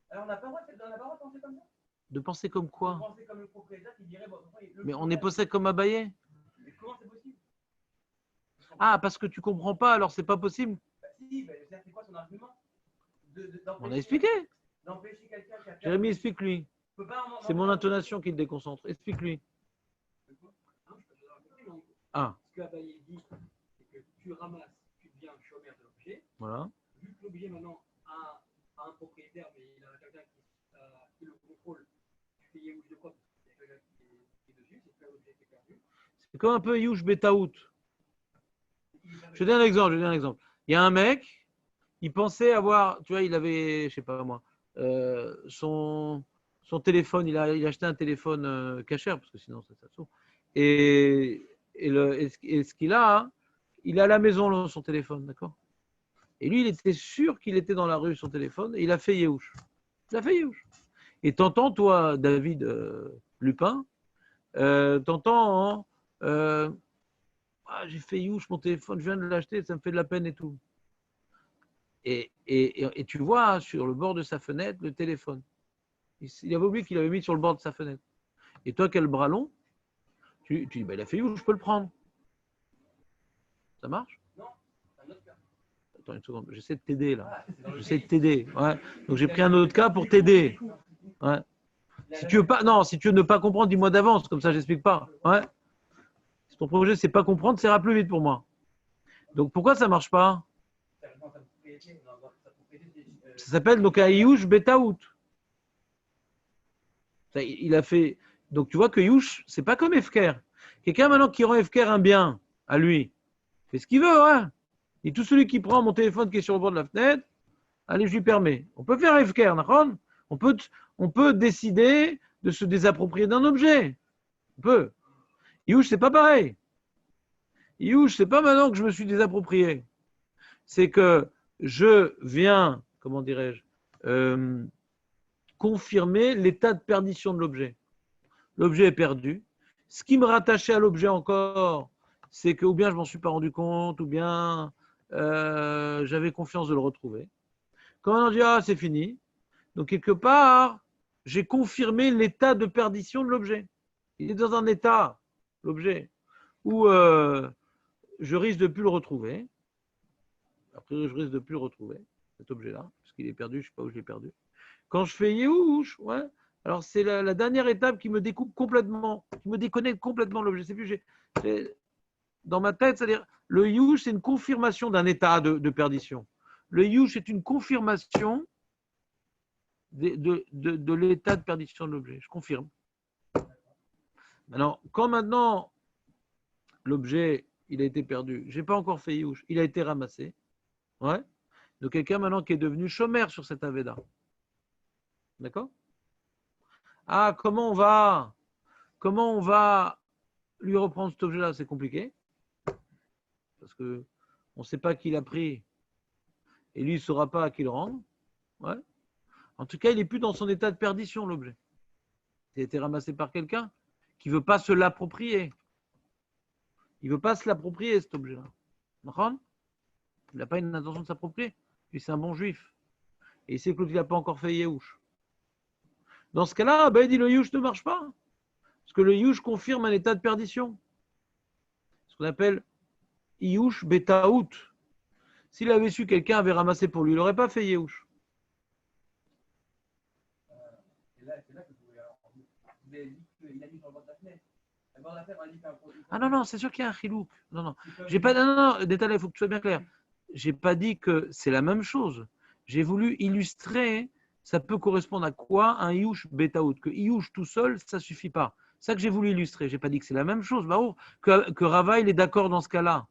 Alors on n'a pas le droit de penser comme ça? De penser comme quoi? De penser comme le propriétaire qui dirait, bon, mais on est possède comme Abaye. Mais comment c'est possible? Ah, parce que tu comprends pas, alors c'est pas possible. Bah, si, c'est quoi son argument? On a expliqué. D'empêcher quelqu'un qui a fait. Jérémy, explique-lui. C'est mon intonation qui le déconcentre. Explique-lui. Ah. Ce que Abaye dit, c'est que tu ramasses, tu deviens chômeur de l'objet. Voilà. Vu que l'objet maintenant a un propriétaire, mais il a quelqu'un qui le contrôle, tu fais Yehush de quoi? Il y a quelqu'un qui est dessus, c'est pas l'objet qui est perdu. C'est comme un peu Yehush Betaout. Je te donne un exemple. Il y a un mec, il pensait avoir, tu vois, il avait, je sais pas moi, son téléphone, il a acheté un téléphone cachère, parce que sinon ça sauve. Et ce qu'il a, il a à la maison son téléphone, d'accord? Et lui, il était sûr qu'il était dans la rue, son téléphone, et il a fait Yehush. Il a fait Yehush. Et t'entends, toi, David Lupin, t'entends, hein, j'ai fait Yehush, mon téléphone, je viens de l'acheter, ça me fait de la peine et tout. Et tu vois sur le bord de sa fenêtre le téléphone. Il avait oublié qu'il avait mis sur le bord de sa fenêtre. Et toi, quel bras long, tu dis, il a fait Yehush, je peux le prendre. Ça marche? Non, c'est un autre cas. Attends une seconde, j'essaie de t'aider là. J'essaie de t'aider. Ouais. Donc j'ai pris un autre cas pour t'aider. Ouais. Si tu veux pas, non, si tu veux ne pas comprendre, dis-moi d'avance, comme ça j'explique pas. Ouais. Si ton projet c'est pas comprendre, ça ira plus vite pour moi. Donc pourquoi ça marche pas? Ça s'appelle donc un Yush Betaout. Il a fait. Donc tu vois que Yush, c'est pas comme Efker. Quelqu'un maintenant qui rend Efker un bien à lui, fait ce qu'il veut, hein. Et tout celui qui prend mon téléphone qui est sur le bord de la fenêtre, allez, je lui permets. On peut faire Efker, d'accord? On peut décider de se désapproprier d'un objet. On peut. Yush, c'est pas pareil. Yush, c'est pas maintenant que je me suis désapproprié. C'est que je viens, comment dirais-je, confirmer l'état de perdition de l'objet. L'objet est perdu. Ce qui me rattachait à l'objet encore, c'est que ou bien je m'en suis pas rendu compte, ou bien j'avais confiance de le retrouver. Quand on dit c'est fini, donc quelque part, j'ai confirmé l'état de perdition de l'objet. Il est dans un état, l'objet, où je risque de plus le retrouver. Après, je risque de plus le retrouver, cet objet-là, parce qu'il est perdu, je ne sais pas où je l'ai perdu. Quand je fais Yehush, ouais, alors c'est la dernière étape qui me découpe complètement, qui me déconnecte complètement de l'objet. C'est plus, dans ma tête, c'est-à-dire, le Yehush, c'est une confirmation d'un état de perdition. Le Yehush est une confirmation de l'état de perdition de l'objet. Je confirme. Maintenant, l'objet, il a été perdu, je n'ai pas encore fait Yehush, il a été ramassé. Ouais. Donc quelqu'un maintenant qui est devenu chômeur sur cet Aveda. D'accord? Ah, comment on va lui reprendre cet objet-là? C'est compliqué. Parce qu'on ne sait pas qui l'a pris. Et lui, il ne saura pas à qui le rendre. Ouais. En tout cas, il n'est plus dans son état de perdition, l'objet. Il a été ramassé par quelqu'un qui ne veut pas se l'approprier. Il ne veut pas se l'approprier, cet objet-là. D'accord? Il n'a pas une intention de s'approprier. Lui, c'est un bon juif. Et il sait que l'autre, il n'a pas encore fait Yehush. Dans ce cas-là, il dit le Yehush ne marche pas. Parce que le Yehush confirme un état de perdition. Ce qu'on appelle Yehush Betaout. S'il avait su quelqu'un avait ramassé pour lui, il n'aurait pas fait Yehush. C'est là que vous avez dit qu'il a mis sur le bord de la fenêtre. Le bord de la fenêtre, on a dit qu'un produit. Ah non, c'est sûr qu'il y a un chilouk. Non. J'ai pas, non, détail, il faut que tu sois bien clair. J'ai pas dit que c'est la même chose. J'ai voulu illustrer, ça peut correspondre à quoi un Yush Betaout. Que Yush tout seul, ça suffit pas. C'est ça que j'ai voulu illustrer. J'ai pas dit que c'est la même chose. Que Rava, il est d'accord dans ce cas-là.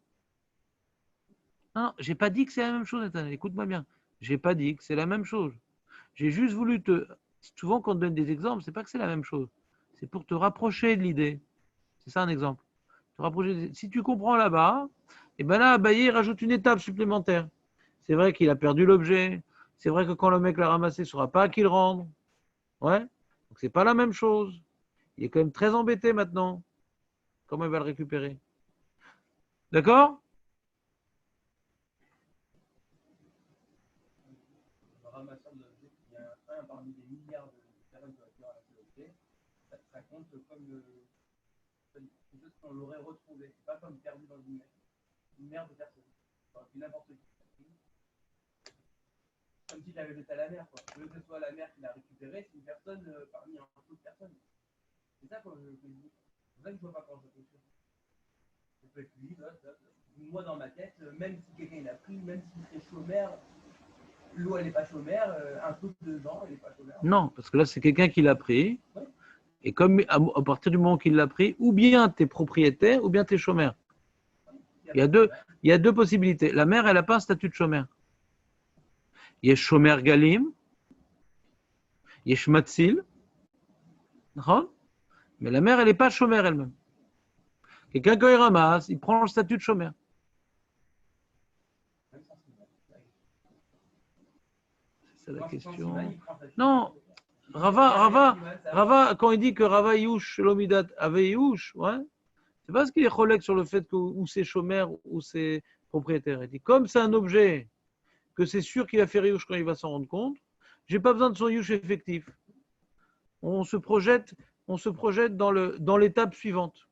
Non, j'ai pas dit que c'est la même chose, Nathan. Écoute-moi bien. J'ai pas dit que c'est la même chose. J'ai juste voulu te. Souvent, quand on donne des exemples, c'est pas que c'est la même chose. C'est pour te rapprocher de l'idée. C'est ça un exemple. Te rapprocher. Si tu comprends là-bas, et ben là, Abaye rajoute une étape supplémentaire. C'est vrai qu'il a perdu l'objet. C'est vrai que quand le mec l'a ramassé, il ne saura pas à qui le rendre. Ouais. Donc c'est pas la même chose. Il est quand même très embêté maintenant. Comment il va le récupérer? D'accord? Le ramasseur de l'objet, il y a un parmi des milliards de personnes qui ont ramasser l'objet. Ça compte comme quelque chose qu'on l'aurait retrouvé. C'est pas comme perdu dans une mer de personnes. N'importe qui. Comme s'il l'avait jeté à la mer, quoi. Que ce soit la mer qui l'a récupéré, c'est une personne parmi un peu de personnes. C'est ça que je dis. C'est pour ça que je ne vois pas quand je fais ça. Ça peut être lui, moi dans ma tête, même si quelqu'un l'a pris, même s'il serait chômeur, l'eau elle n'est pas chômeur, un peu dedans, elle n'est pas chômeur. Non, parce que là c'est quelqu'un qui l'a pris. Ouais. Et comme à partir du moment qu'il l'a pris, ou bien tu es propriétaire, ou bien tu es chômeur. Il y a deux possibilités. La mère, elle n'a pas un statut de chômeur. Il y a chômeur galim, il y a shmatzil, mais la mère, elle n'est pas chômeur elle-même. Quelqu'un, quand il ramasse, il prend le statut de chômeur. C'est la question. Non, Rava, quand il dit que Rava Yush Lomidat Ave Yush, ouais, c'est parce qu'il est collègue sur le fait que ou c'est chômeur ou c'est propriétaire. Il dit comme c'est un objet que c'est sûr qu'il va faire Yush quand il va s'en rendre compte, j'ai pas besoin de son Yush effectif. On se projette dans l'étape suivante.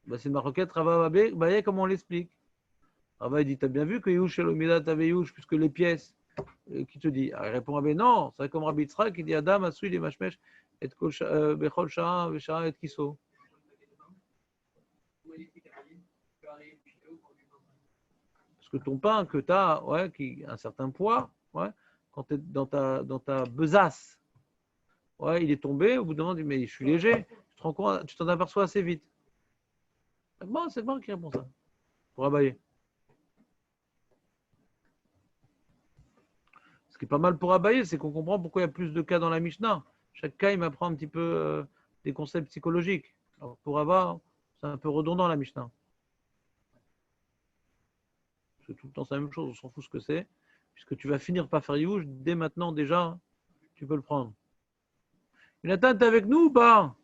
Ben, c'est ma requête, Rava Baye, comment on l'explique? Rava dit, t'as bien vu que Yush Elomidat avait Yush, puisque les pièces, qui te dit? Il répond, ah ben non, c'est comme Rabbi Yitzhak qui dit, Adam, Asui, les Mashmesh, et Bechol Shah, Vesha, et Kiso. Parce que ton pain que tu as, ouais, qui a un certain poids, ouais, quand tu es dans ta besace, ouais, il est tombé, au bout d'un moment, tu dis, mais je suis léger, tu t'en aperçois assez vite. Bon, c'est moi qui réponds ça, pour abayer. Ce qui est pas mal pour abayer, c'est qu'on comprend pourquoi il y a plus de cas dans la Mishnah. Chaque cas, il m'apprend un petit peu des concepts psychologiques. Alors pour Abba, c'est un peu redondant la Mishnah. C'est tout le temps c'est la même chose, on s'en fout ce que c'est. Puisque tu vas finir par faire Youj, dès maintenant déjà, tu peux le prendre. Jonathan, t'es avec nous ou pas?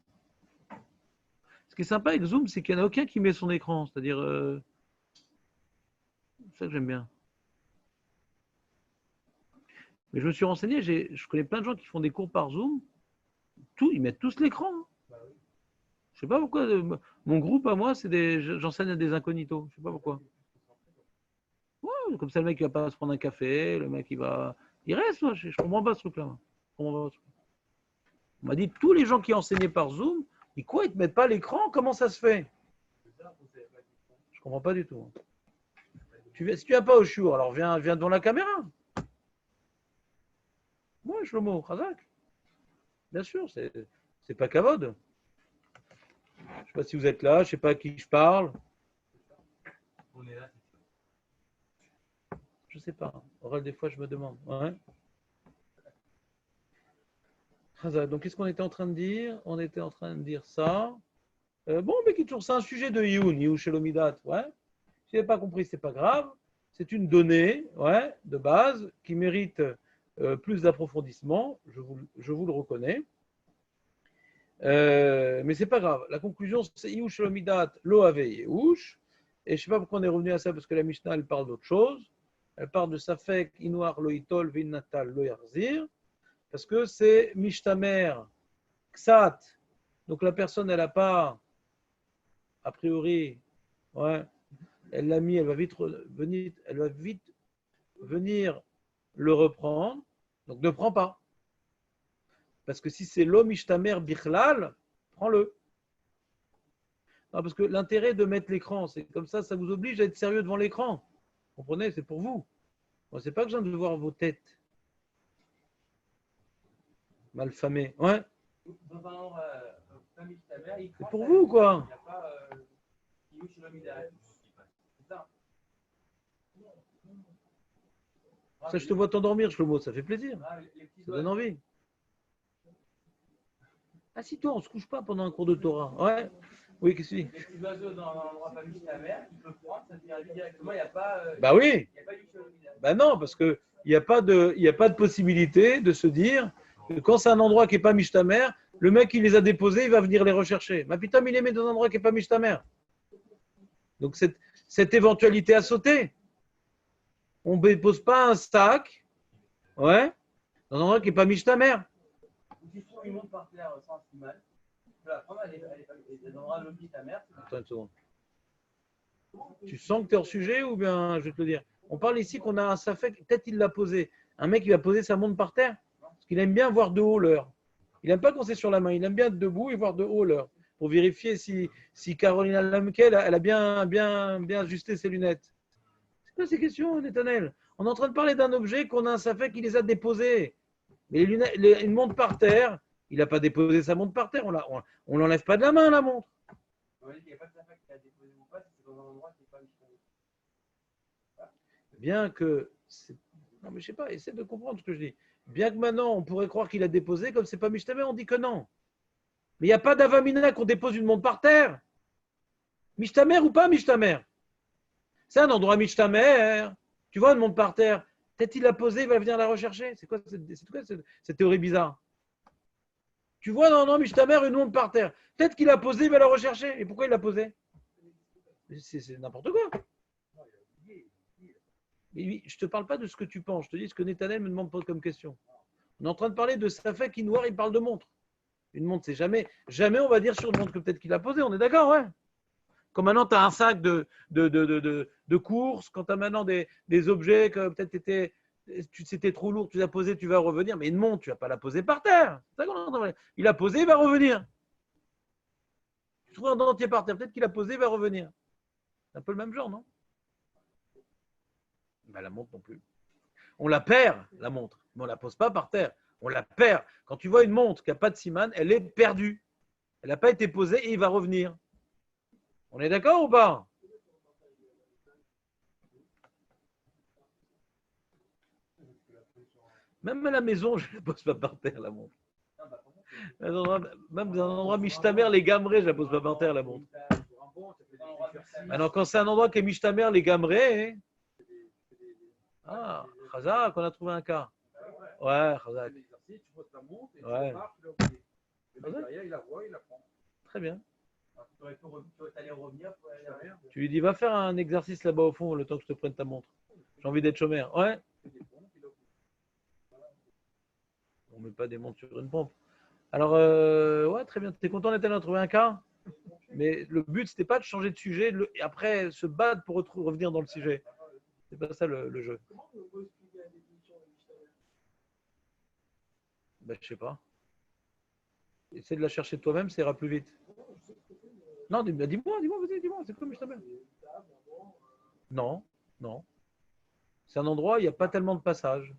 Ce qui est sympa avec Zoom, c'est qu'il n'y en a aucun qui met son écran. C'est-à-dire, c'est ça que j'aime bien. Mais je me suis renseigné, je connais plein de gens qui font des cours par Zoom. Ils mettent tous l'écran. Hein. Je sais pas pourquoi. Mon groupe à moi, j'enseigne à des incognitos. Je sais pas pourquoi. Ouais, comme ça, le mec il va pas se prendre un café, le mec il reste. Moi, je comprends pas ce truc-là. On m'a dit tous les gens qui enseignaient par Zoom, quoi, ils te mettent pas l'écran? Comment ça se fait? Je comprends pas du tout. Si tu viens pas au shiur, alors viens devant la caméra. Moi, Shlomo, Khazak. Bien sûr, c'est pas Kavod. Je sais pas si vous êtes là, je sais pas à qui je parle. On est là. Je sais pas. Oral, des fois, je me demande. Ouais. Donc, qu'est-ce qu'on était en train de dire? On était en train de dire ça. Bon, mais toujours, c'est un sujet de Youn Shelomidat. Ouais. Si vous n'avez pas compris, c'est pas grave. C'est une donnée, ouais, de base qui mérite plus d'approfondissement. Je vous le reconnais. Mais c'est pas grave. La conclusion, c'est Yush Shelomidat lo ave Yehush. Et je sais pas pourquoi on est revenu à ça, parce que la Mishnah, elle parle d'autre chose. Elle parle de Safek, Inuar, Loitol, Vinnatal, Loyarzir, parce que c'est Mishtamer, Ksat. Donc la personne, elle n'a pas, a priori, ouais, elle l'a mis, elle va vite venir le reprendre. Donc ne prends pas. Parce que si c'est l'homme Mishtamer Bichlal, prends-le. Non, parce que l'intérêt de mettre l'écran, c'est comme ça vous oblige à être sérieux devant l'écran. Vous comprenez, c'est pour vous. Moi, c'est pas que j'ai envie de voir vos têtes. Malfamées. Ouais. C'est pour vous, quoi. Ça, je te vois t'endormir, Shlomo, ça fait plaisir. Ça donne envie. Assis-toi, on ne se couche pas pendant un cours de Torah. Ouais. Oui, qu'est-ce que tu dis? Les petits oiseaux dans l'endroit pas mis la mer, ils peuvent prendre, ça devient directement, il n'y a pas. Bah oui. Bah non, parce qu'il n'y a pas de possibilité de se dire que quand c'est un endroit qui n'est pas Mishtamer, le mec qui les a déposés, il va venir les rechercher. Ma putain, il les met dans un endroit qui n'est pas Mishtamer. Donc cette éventualité a sauté. On ne dépose pas un sac, ouais, dans un endroit qui n'est pas Mishtamer. Il monte par terre sans mal. Attends une seconde. Tu sens que tu es hors sujet ou bien je vais te le dire? On parle ici qu'on a un safek, peut-être il l'a posé. Un mec qui va poser sa montre par terre parce qu'il aime bien voir de haut l'heure. Il n'aime pas quand c'est sur la main, il aime bien être debout et voir de haut l'heure pour vérifier si Carolina Lamkel elle a bien ajusté ses lunettes. C'est quoi ces questions, Netanel? On est en train de parler d'un objet qu'on a un safek qui les a déposés. Mais une montre par terre, il n'a pas déposé sa montre par terre, on l'enlève pas de la main, la montre. Bien que, non mais je sais pas, essaie de comprendre ce que je dis. Bien que maintenant, on pourrait croire qu'il a déposé, comme c'est pas Mishtamer, on dit que non. Mais il n'y a pas d'avamina qu'on dépose une montre par terre. Mishtamer ou pas Mishtamer? C'est un endroit Mishtamer. Tu vois une montre par terre. Peut-être il l'a posée, il va venir la rechercher. C'est quoi cette théorie bizarre? Tu vois dans un Mishtamer une montre par terre. Peut-être qu'il l'a posée, il va la rechercher. Et pourquoi il l'a posée? C'est n'importe quoi. Mais oui, je ne te parle pas de ce que tu penses. Je te dis ce que Netanel me demande comme question. On est en train de parler de Safek qui noir, il parle de montre. Une montre, c'est jamais on va dire sur une montre que peut-être qu'il a posée. On est d'accord, ouais. Quand maintenant tu as un sac de course, quand tu as maintenant des objets que peut-être c'était trop lourd, tu l'as posé, tu vas revenir. Mais une montre, tu ne vas pas la poser par terre. Il a posé, il va revenir. Tu trouves un dentier par terre, peut-être qu'il a posé, il va revenir. C'est un peu le même genre, non? Ben, la montre non plus. On la perd, la montre, mais on ne la pose pas par terre. On la perd. Quand tu vois une montre qui n'a pas de siman, elle est perdue. Elle n'a pas été posée et il va revenir. On est d'accord ou pas? Même à la maison, je ne la pose pas par terre, la montre. Même dans un endroit Mishtamer, les gamrés, je ne la pose pas par terre, la montre. Alors, quand c'est un endroit qui est Mishtamer, les gamrés. Ah, Chazak, on a trouvé un cas. Ouais, Chazak. Ouais. Très bien. Tu lui dis, va faire un exercice là-bas au fond, le temps que je te prenne ta montre. J'ai envie d'être chômeur. Ouais. On ne met pas des montres sur une pompe. Alors, ouais, très bien. Tu es content d'être trouvé un cas? Mais le but, c'était pas de changer de sujet et après se battre pour revenir dans le sujet. C'est pas ça le jeu. Ben, je sais pas. Essaie de la chercher de toi-même, ça ira plus vite. Non, dis-moi, vas-y, dis-moi, c'est quoi Mishtamer? Non, non. C'est un endroit où il n'y a pas tellement de passages.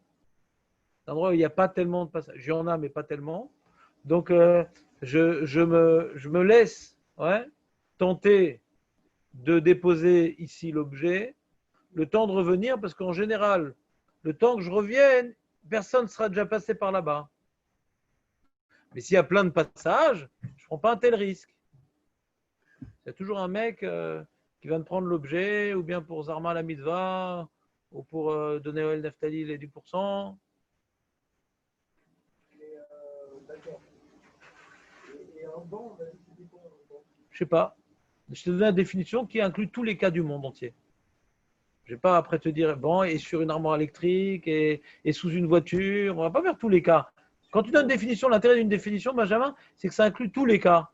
C'est un endroit où il n'y a pas tellement de passages. Il y en a, mais pas tellement. Donc, je me laisse tenter de déposer ici l'objet, le temps de revenir, parce qu'en général, le temps que je revienne, personne ne sera déjà passé par là-bas. Mais s'il y a plein de passages, je ne prends pas un tel risque. Il y a toujours un mec qui va me prendre l'objet, ou bien pour Zarma la mitzvah, ou pour donner au El Naftali les 10%. D'accord. Et un banc, on va dire que c'était quoi un banc? Je sais pas. Je te donne la définition qui inclut tous les cas du monde entier. Je ne vais pas après te dire, bon, et sur une armoire électrique, et sous une voiture. On ne va pas faire tous les cas. Quand tu donnes une définition, l'intérêt d'une définition, Benjamin, c'est que ça inclut tous les cas.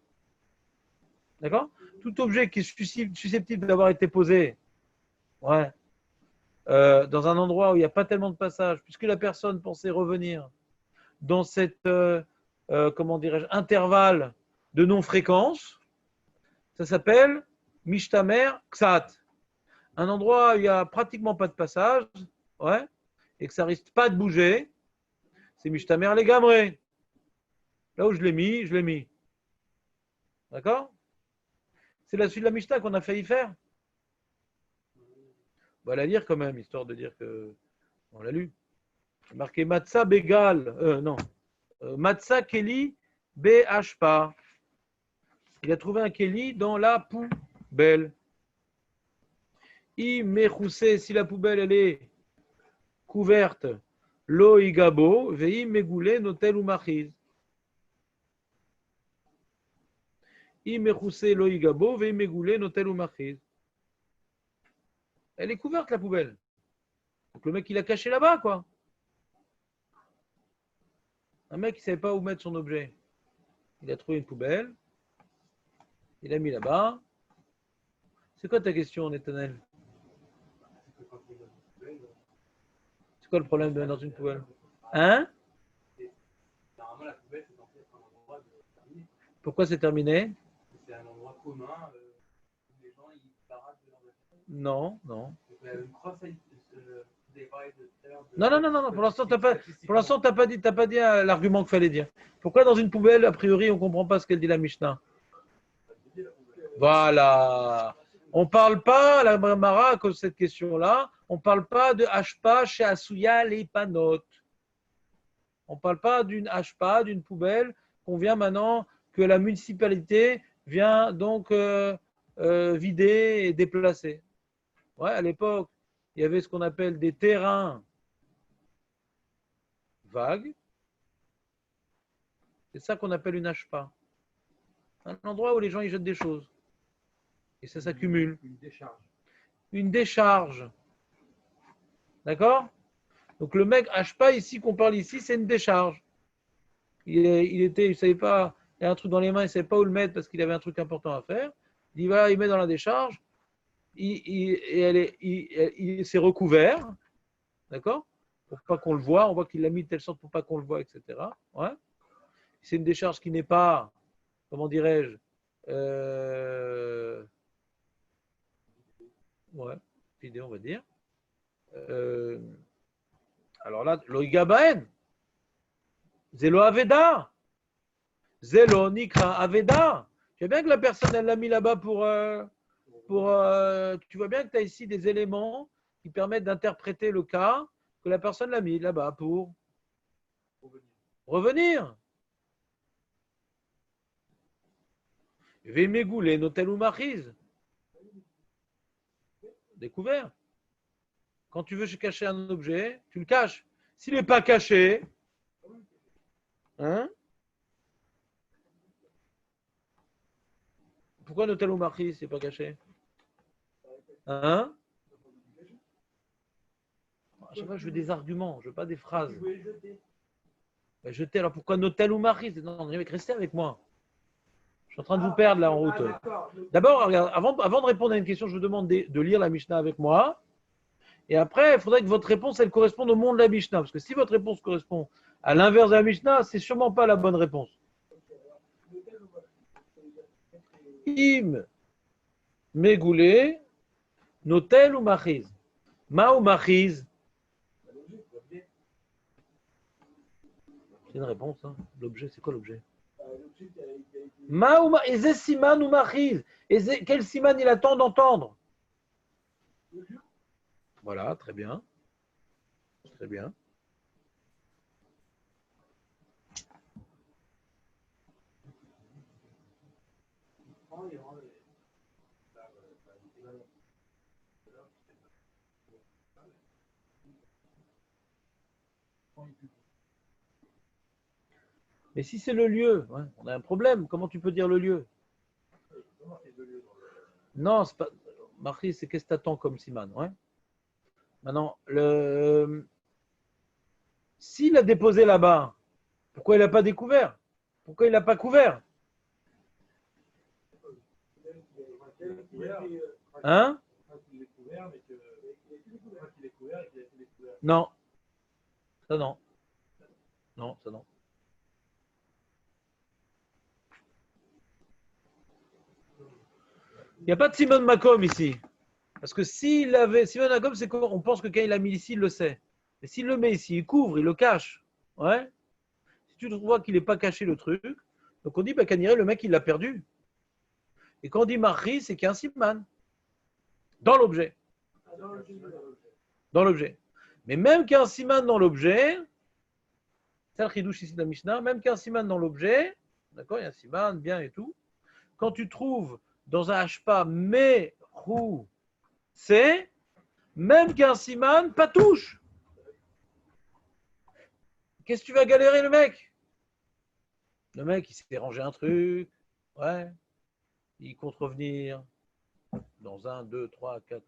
D'accord? Tout objet qui est susceptible d'avoir été posé dans un endroit où il n'y a pas tellement de passages, puisque la personne pensait revenir dans cette, comment dirais-je, intervalle de non-fréquence, ça s'appelle Mishtamer Ksat. Un endroit où il n'y a pratiquement pas de passage, et que ça risque pas de bouger, c'est Mishtamer les Gamré. Là où je l'ai mis, je l'ai mis. D'accord? C'est la suite de la Mishnah qu'on a failli faire. On va la lire quand même, histoire de dire que on l'a lu. C'est marqué Matzah Bégal. Non. Matzah Keli Behashpa. Il a trouvé un Keli dans la poubelle. Si la poubelle elle est couverte, lo igabo, vei megoulé notel ou machiz. Lo igabo, vei megoulé notel ou machiz. Elle est couverte la poubelle. Donc le mec il a caché là-bas quoi. Un mec il ne savait pas où mettre son objet. Il a trouvé une poubelle. Il a mis là-bas. C'est quoi ta question, Netanel? C'est quoi le problème de mettre dans une poubelle? Hein? Normalement, la poubelle, c'est censé être un endroit terminé. Pourquoi c'est terminé? C'est un endroit commun où les gens ils paradent de leur voiture. Non, non. Une crosse, vous avez parlé de tout à l'heure. Non. Pour l'instant, t'as pas dit l'argument qu'il fallait dire. Pourquoi dans une poubelle, a priori, on ne comprend pas ce qu'elle dit la Mishnah? Voilà. On ne parle pas, la Mara, à cause de cette question-là, on ne parle pas de Hashpa chez Asuya les Panot. On ne parle pas d'une HPA, d'une poubelle qu'on vient maintenant, que la municipalité vient donc vider et déplacer. Ouais, à l'époque, il y avait ce qu'on appelle des terrains vagues. C'est ça qu'on appelle une HPA. Un endroit où les gens y jettent des choses. Et ça s'accumule. Une décharge. Une décharge. D'accord? Donc le mec HPA ici qu'on parle ici, c'est une décharge. Il savait pas, il y a un truc dans les mains, il ne savait pas où le mettre parce qu'il avait un truc important à faire. Il va, il met dans la décharge, il s'est recouvert, d'accord? Pour pas qu'on le voit, on voit qu'il l'a mis de telle sorte pour pas qu'on le voit, etc. Ouais. C'est une décharge qui n'est pas, comment dirais-je, ouais, idée, on va dire. Alors là, l'oïgabaen, zélo aveda, zélo nikra aveda. Tu vois bien que la personne, elle l'a mis là-bas pour tu vois bien que tu as ici des éléments qui permettent d'interpréter le cas que la personne l'a mis là-bas pour revenir. Vémégoulé, notel ou marise. Découvert. Quand tu veux cacher un objet, tu le caches. S'il n'est pas caché, hein? Pourquoi notel ou marise, c'est pas caché? Hein? À chaque fois, je veux des arguments, je veux pas des phrases. Jeter, alors pourquoi notel ou marise? Non, restez avec moi. Je suis en train de vous perdre là en route. D'abord, avant de répondre à une question, je vous demande de lire la Mishnah avec moi. Et après, il faudrait que votre réponse, elle corresponde au monde de la Mishnah. Parce que si votre réponse correspond à l'inverse de la Mishnah, c'est sûrement pas la bonne réponse. Im, Megoulé, Notel ou Machiz? Ma ou Machiz? C'est une réponse. Hein. L'objet, c'est quoi l'objet? Ma ou ma, et siman ou machiz. Et quel siman il attend d'entendre? Voilà, très bien. Très bien. Mais si c'est le lieu, ouais, on a un problème. Comment tu peux dire le lieu? Non, c'est pas. Marie, c'est qu'est-ce que tu attends comme siman, ouais. Maintenant, s'il a déposé là-bas, pourquoi il n'a pas découvert? Pourquoi il n'a pas couvert? Hein? Non. Ça non. Non, ça non. Il n'y a pas de Simon Macom ici. Parce que s'il avait. Simon Macom, c'est qu'on pense que quand il l'a mis ici, il le sait. Mais s'il le met ici, il couvre, il le cache. Ouais. Si tu vois qu'il n'est pas caché le truc, donc on dit, bah, Kaniré, le mec, il l'a perdu. Et quand on dit Marie, c'est qu'il y a un Siman. Dans l'objet. Dans l'objet. Mais même qu'il y a un Siman dans l'objet, c'est le chidouche ici de la Mishnah, même qu'il y a un Siman dans l'objet, d'accord, il y a un Siman, bien et tout. Quand tu trouves dans un hashpa mais rou c'est même qu'il y a un siman pas touche. Qu'est-ce que tu vas galérer le mec? Le mec il s'est rangé un truc, ouais, il compte revenir dans 1, 2, 3, 4.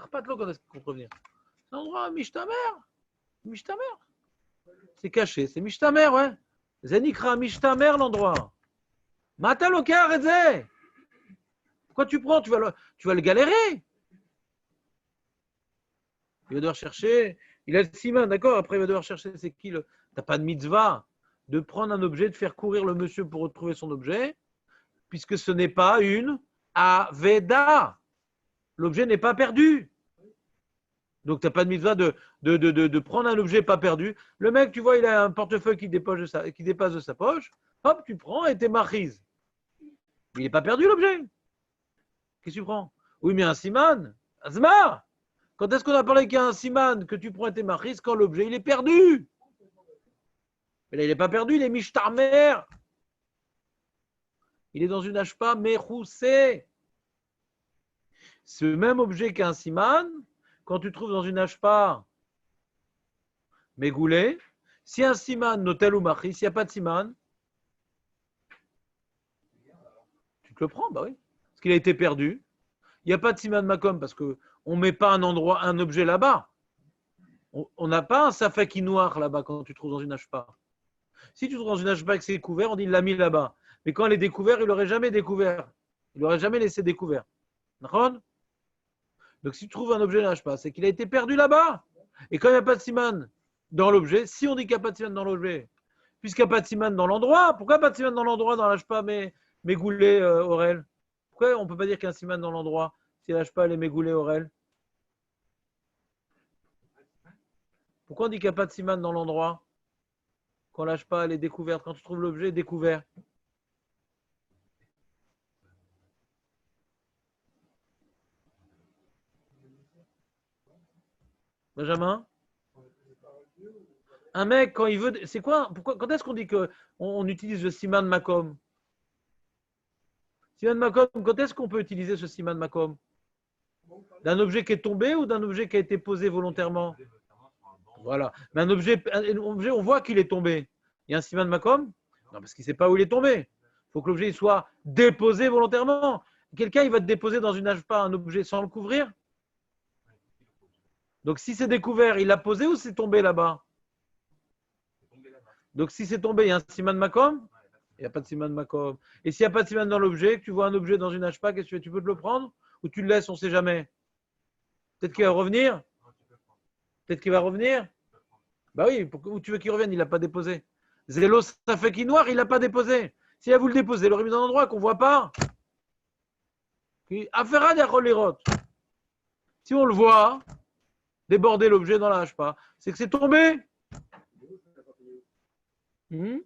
Pas de l'eau quand est-ce qu'il compte revenir? C'est un endroit mishtamer. C'est caché, c'est mishtamer, ouais. Zenikra mishtamer l'endroit. Mataloka arrêtez. Pourquoi tu prends? Tu vas le galérer. Il va devoir chercher. Il a le siman, d'accord? Après, il va devoir chercher c'est qui le. T'as pas de mitzvah de prendre un objet, de faire courir le monsieur pour retrouver son objet, puisque ce n'est pas une aveda. L'objet n'est pas perdu. Donc, tu n'as pas de mitzvah de prendre un objet pas perdu. Le mec, tu vois, il a un portefeuille qui dépasse de sa poche. Hop, tu prends et t'es marise. Il n'est pas perdu l'objet. Qu'est-ce que tu prends? Oui, mais un siman. Azma! Quand est-ce qu'on a parlé qu'il y a un siman que tu prends et t'es marise quand l'objet il est perdu? Mais là, il n'est pas perdu, il est mishtarmer. Il est dans une ashpa meroussé. Ce même objet qu'un siman, quand tu trouves dans une ashpa mégoulé, si un siman notel ou machri, s'il n'y a pas de siman, tu te le prends, bah oui. Parce qu'il a été perdu. Il n'y a pas de siman makom parce qu'on ne met pas un objet là-bas. On n'a pas un safek noir là-bas quand tu trouves dans une ashpa. Si tu trouves dans une ashpa que c'est couvert, on dit il l'a mis là-bas. Mais quand elle est découverte, il n'aurait jamais découvert. Il n'aurait jamais laissé découvert. D'accord ? Donc si tu trouves un objet dans l'ashpa, c'est qu'il a été perdu là-bas. Et quand il n'y a pas de siman dans l'objet, si on dit qu'il n'y a pas de siman dans l'objet, puisqu'il n'y a pas de siman dans l'endroit, pourquoi pas de siman dans l'endroit dans l'ashpa mais mégoulé Aurel? Pourquoi on ne peut pas dire qu'il y a un siman dans l'endroit si l'ashpa elle est mégoulé Aurel? Pourquoi on dit qu'il n'y a pas de siman dans l'endroit quand l'ashpa elle est découverte, quand tu trouves l'objet découvert? Benjamin? Un mec, quand il veut. C'est quoi? Pourquoi, quand est-ce qu'on dit qu'on utilise le siman makom? Siman makom, quand est-ce qu'on peut utiliser ce siman makom? D'un objet qui est tombé ou d'un objet qui a été posé volontairement? Voilà. Mais un objet, on voit qu'il est tombé. Il y a un siman makom? Non, parce qu'il ne sait pas où il est tombé. Il faut que l'objet soit déposé volontairement. Quelqu'un, il va te déposer dans une ashpa un objet sans le couvrir? Donc, si c'est découvert, il l'a posé ou c'est tombé là-bas? Donc, si c'est tombé, il y a un siman makom? Il n'y a pas de siman makom. Et s'il n'y a pas de siman dans l'objet, tu vois un objet dans une ashpa, qu'est-ce que tu fais? Tu peux te le prendre? Ou tu le laisses, on ne sait jamais. Peut-être qu'il va revenir? Peut-être qu'il va revenir? Bah oui, où tu veux qu'il revienne? Il n'a pas déposé. Zélo, ça fait qu'il noir, il n'a pas déposé. Si vous le déposez, il l'aurait mis dans un endroit qu'on ne voit pas. Affaire à si on le voit, déborder l'objet dans la ashpa, c'est que c'est tombé. Ouais,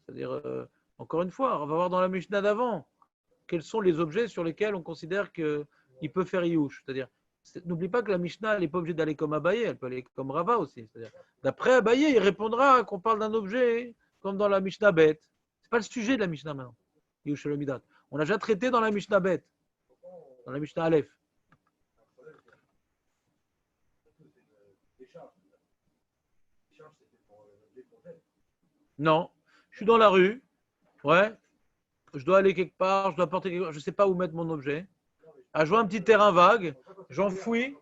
c'est-à-dire, encore une fois, on va voir dans la Mishnah d'avant quels sont les objets sur lesquels on considère qu'il peut faire Iyush. C'est-à-dire, n'oublie pas que la Mishnah, elle n'est pas obligée d'aller comme Abaye, elle peut aller comme Rava aussi. C'est-à-dire, d'après Abaye, il répondra qu'on parle d'un objet comme dans la Mishnah Bet. Ce n'est pas le sujet de la Mishnah maintenant, Iyush Shalomidat. On l'a déjà traité dans la Mishnah Bet, dans la Mishnah Aleph. Non, je suis dans la rue, ouais, je dois aller quelque part, je dois porter quelque part, je ne sais pas où mettre mon objet. Ah, je vois un petit terrain vague, j'enfouis.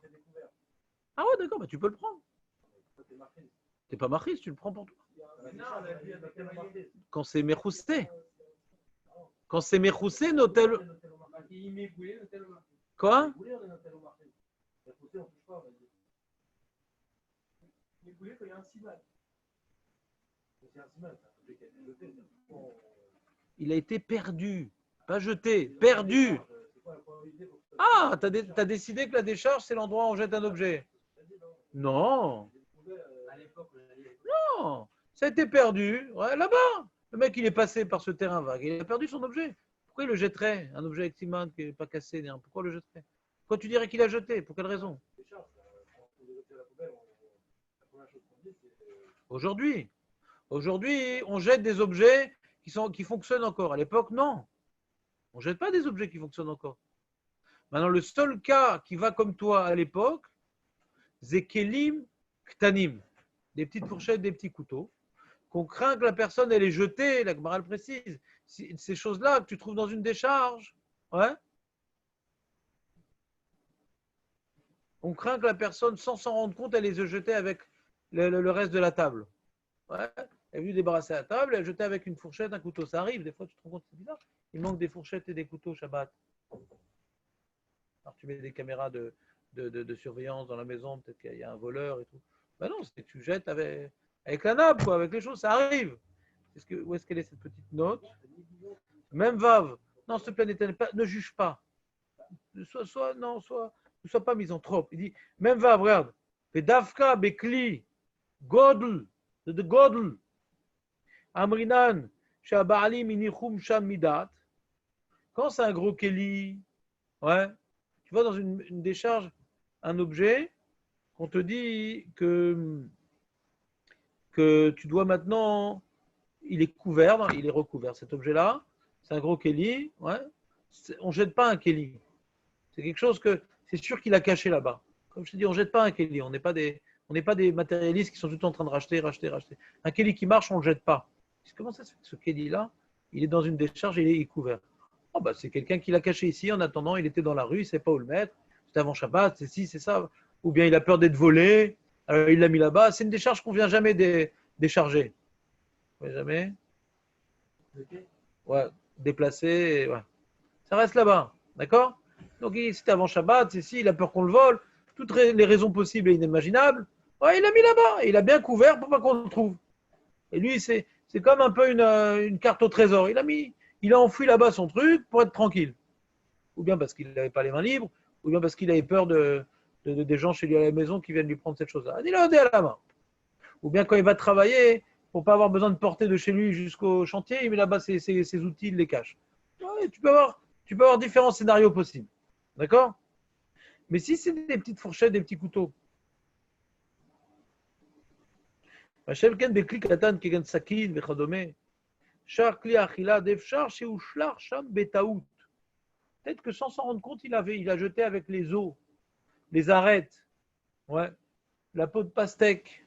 Ah ouais, d'accord, bah tu peux le prendre. T'es pas marqué si tu le prends pour toi. Quand c'est méroussé. Quand c'est méroussé, notel. Quoi? Il a été perdu, pas jeté, perdu. Ah, t'as décidé que la décharge, c'est l'endroit où on jette un objet. Non. Non, ça a été perdu. Ouais, là-bas. Le mec, il est passé par ce terrain vague. Il a perdu son objet. Pourquoi il le jetterait? Un objet avec Siman qui n'est pas cassé. Pourquoi le jetterait? Pourquoi tu dirais qu'il a jeté? Pour quelle raison? Aujourd'hui, on jette des objets qui fonctionnent encore. À l'époque, non. On ne jette pas des objets qui fonctionnent encore. Maintenant, le seul cas qui va comme toi à l'époque, c'est Kelim Ktanim. Des petites fourchettes, des petits couteaux, qu'on craint que la personne elle est jetée, la Gemara le précise. Ces choses-là que tu trouves dans une décharge, ouais. On craint que la personne, sans s'en rendre compte, elle les ait jetées avec le reste de la table. Ouais. Elle est venue débarrasser la table, elle jetait avec une fourchette, un couteau. Ça arrive, des fois tu te rends compte, c'est bizarre. Il manque des fourchettes et des couteaux Shabbat. Alors tu mets des caméras de surveillance dans la maison, peut-être qu'il y a un voleur et tout. Ben non, c'est que tu jettes avec la nappe, quoi, avec les choses, ça arrive. Où est-ce qu'elle est cette petite note? Même Vav. Non, s'il te plaît, ne juge pas. Ne sois pas misanthrope. Il dit, même Vav, regarde. Pedavka, Bekli, Godl, de Godl, Amrinan, Shabali, Minichum, Sham, Midat. Quand c'est un gros Keli, ouais, tu vois dans une décharge un objet, qu'on te dit que tu dois maintenant, il est couvert, il est recouvert. Cet objet-là, c'est un gros Kelly. Ouais. On ne jette pas un Kelly. C'est quelque chose que c'est sûr qu'il a caché là-bas. Comme je te dis, on ne jette pas un Kelly. On n'est pas des matérialistes qui sont tout le temps en train de racheter. Un Kelly qui marche, on ne le jette pas. Comment ça se fait que ce Kelly-là, il est dans une décharge et il est couvert? Oh, bah, c'est quelqu'un qui l'a caché ici. En attendant, il était dans la rue, il ne sait pas où le mettre. C'est avant Shabbat, c'est ci, c'est ça. Ou bien il a peur d'être volé. Alors il l'a mis là-bas. C'est une décharge qu'on ne vient jamais décharger. Jamais. Ouais, déplacer. Ouais. Ça reste là-bas. D'accord? Donc c'était avant Shabbat, c'est si, il a peur qu'on le vole. Toutes les raisons possibles et inimaginables. Ouais, il l'a mis là-bas. Il a bien couvert pour pas qu'on le trouve. Et lui, c'est comme un peu une carte au trésor. Il a enfoui là-bas son truc pour être tranquille. Ou bien parce qu'il n'avait pas les mains libres, ou bien parce qu'il avait peur des gens chez lui à la maison qui viennent lui prendre cette chose-là. Il l'a à la main. Ou bien quand il va travailler, pour ne pas avoir besoin de porter de chez lui jusqu'au chantier, il met là-bas ses outils, il les cache. Ouais, tu peux avoir différents scénarios possibles. D'accord? Mais si c'est des petites fourchettes, des petits couteaux, peut-être que sans s'en rendre compte, il a jeté avec les os, les arêtes, ouais, la peau de pastèque,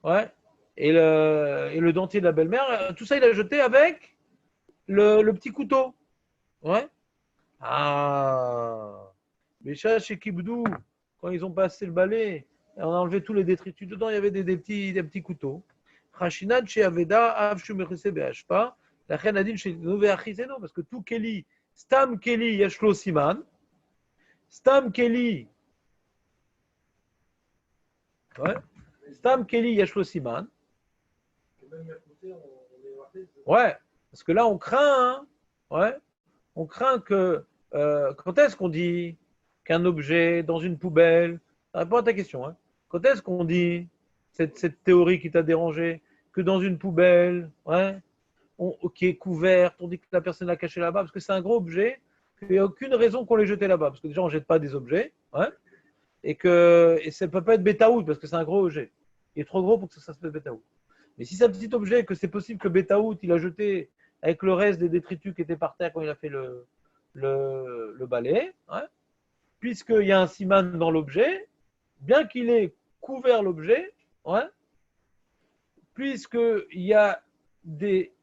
ouais, et le dentier de la belle-mère, tout ça il a jeté avec le petit couteau, ouais. Ah, les chats chez Kibdou, quand ils ont passé le balai, on a enlevé tous les détritus dedans, il y avait des petits couteaux. Khashinan chez Aveda, Avshu Mechese Be'ashpa, la reine a dit chez Nové Achizeno, parce que tout Kelly, Stam Kelly Yashlo Siman, Stam Kelly, ouais, Stam Kelly Yashlo Siman, ouais, parce que là on craint, hein, ouais, on craint que, quand est-ce qu'on dit qu'un objet dans une poubelle, réponds à ta question, hein, quand est-ce qu'on dit cette théorie qui t'a dérangé, que dans une poubelle, ouais, qui est couverte, on dit que la personne l'a caché là-bas, parce que c'est un gros objet, qu'il n'y a aucune raison qu'on l'ait jeté là-bas, parce que déjà on ne jette pas des objets, ouais, et ça ne peut pas être bêta-out, parce que c'est un gros objet. Il est trop gros pour que ça se fasse bêta-out. Mais si c'est un petit objet, que c'est possible que bêta-out, il a jeté avec le reste des détritus qui étaient par terre quand il a fait le balai, ouais, puisqu'il y a un siman dans l'objet, bien qu'il ait couvert l'objet, ouais, puisqu'il y a des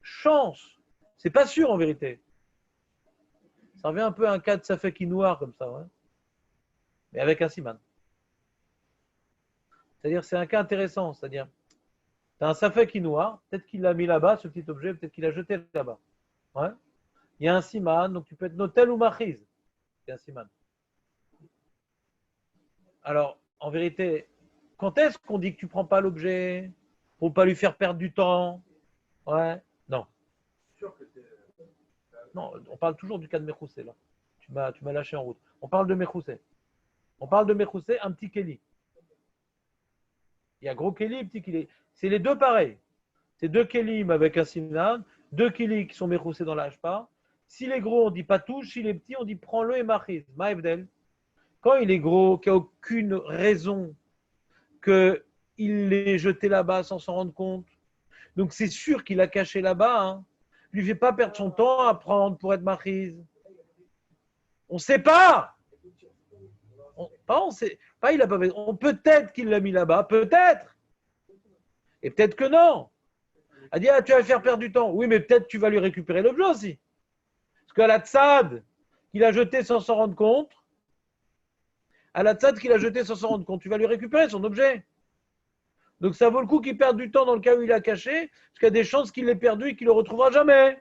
chances, c'est pas sûr en vérité, ça revient un peu à un cas de safeki noir comme ça, ouais, mais avec un siman. C'est-à-dire c'est un cas intéressant, c'est-à-dire tu as un safeki noir, peut-être qu'il l'a mis là-bas, ce petit objet, peut-être qu'il l'a jeté là-bas. Ouais. Il y a un siman, donc tu peux être notel ou machiz. C'est un siman. Alors, en vérité, quand est-ce qu'on dit que tu ne prends pas l'objet pour ne pas lui faire perdre du temps? Ouais. Non. Non, on parle toujours du cas de Mechoussé, là. Tu m'as lâché en route. On parle de Mechoussé. On parle de Mechoussé, un petit Kelly. Il y a gros Kelly et petit Kelly. C'est les deux pareils. C'est deux Kelim avec un siman, deux Kelly qui sont Mechoussé dans la hashpa. Si les gros, on dit pas touche. Si les petits, on dit prends-le et machiz. Maïvdel. Quand il est gros, qu'il n'y a aucune raison qu'il l'ait jeté là-bas sans s'en rendre compte. Donc c'est sûr qu'il a caché là-bas. Hein. Lui fait pas perdre son temps à prendre pour être machiz. On ne sait pas. On sait pas. Il a pas. Peut-être qu'il l'a mis là-bas. Peut-être. Et peut-être que non. Elle dit, tu vas faire perdre du temps. Oui, mais peut-être tu vas lui récupérer l'objet aussi. Parce qu'à la tzad qu'il a jeté sans s'en rendre compte, à la tzad qu'il a jeté sans s'en rendre compte, tu vas lui récupérer son objet. Donc ça vaut le coup qu'il perde du temps dans le cas où il a caché, parce qu'il y a des chances qu'il l'ait perdu et qu'il ne le retrouvera jamais.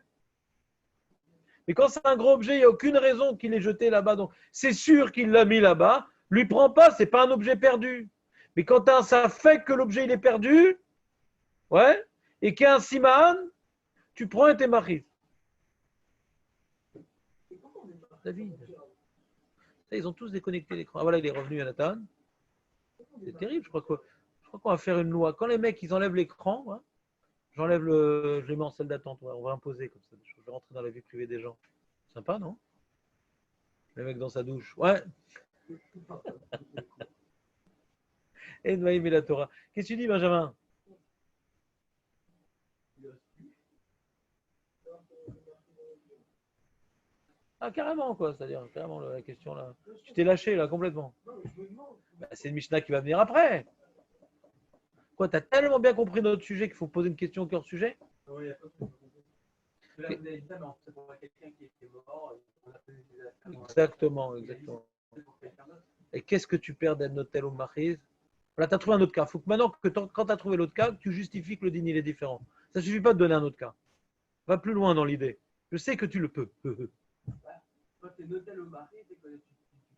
Mais quand c'est un gros objet, il n'y a aucune raison qu'il l'ait jeté là-bas. Donc c'est sûr qu'il l'a mis là-bas. Lui prend pas, c'est pas un objet perdu. Mais quand ça fait que l'objet il est perdu, ouais, et qu'il y a un siman, tu prends et t'es marié. David. Ils ont tous déconnecté l'écran. Ah voilà, il est revenu, Jonathan. C'est terrible, je crois qu'on va faire une loi. Quand les mecs, ils enlèvent l'écran, hein, je les mets en salle d'attente. Ouais, on va imposer comme ça. Je vais rentrer dans la vie privée des gens. Sympa, non? Les mecs dans sa douche. Ouais. Et Noaim et la Torah. Qu'est-ce que tu dis, Benjamin? Ah, carrément, quoi. C'est-à-dire, carrément, la question là. Tu t'es lâché, là, complètement. Bah, c'est une Mishnah qui va venir après. Quoi, t'as tellement bien compris notre sujet qu'il faut poser une question au cœur sujet? Oui, il y a pas de problème. Là, vous avez dit ça, mais c'est pour quelqu'un qui était mort. On a fait des affaires. Exactement, exactement. Et qu'est-ce que tu perds d'être notel ou marise? Voilà, tu as trouvé un autre cas. Il faut que maintenant, quand tu as trouvé l'autre cas, que tu justifies que le dîner est différent. Ça ne suffit pas de donner un autre cas. Va plus loin dans l'idée. Je sais que tu le peux. Quand tu es notel au mari, c'est que tu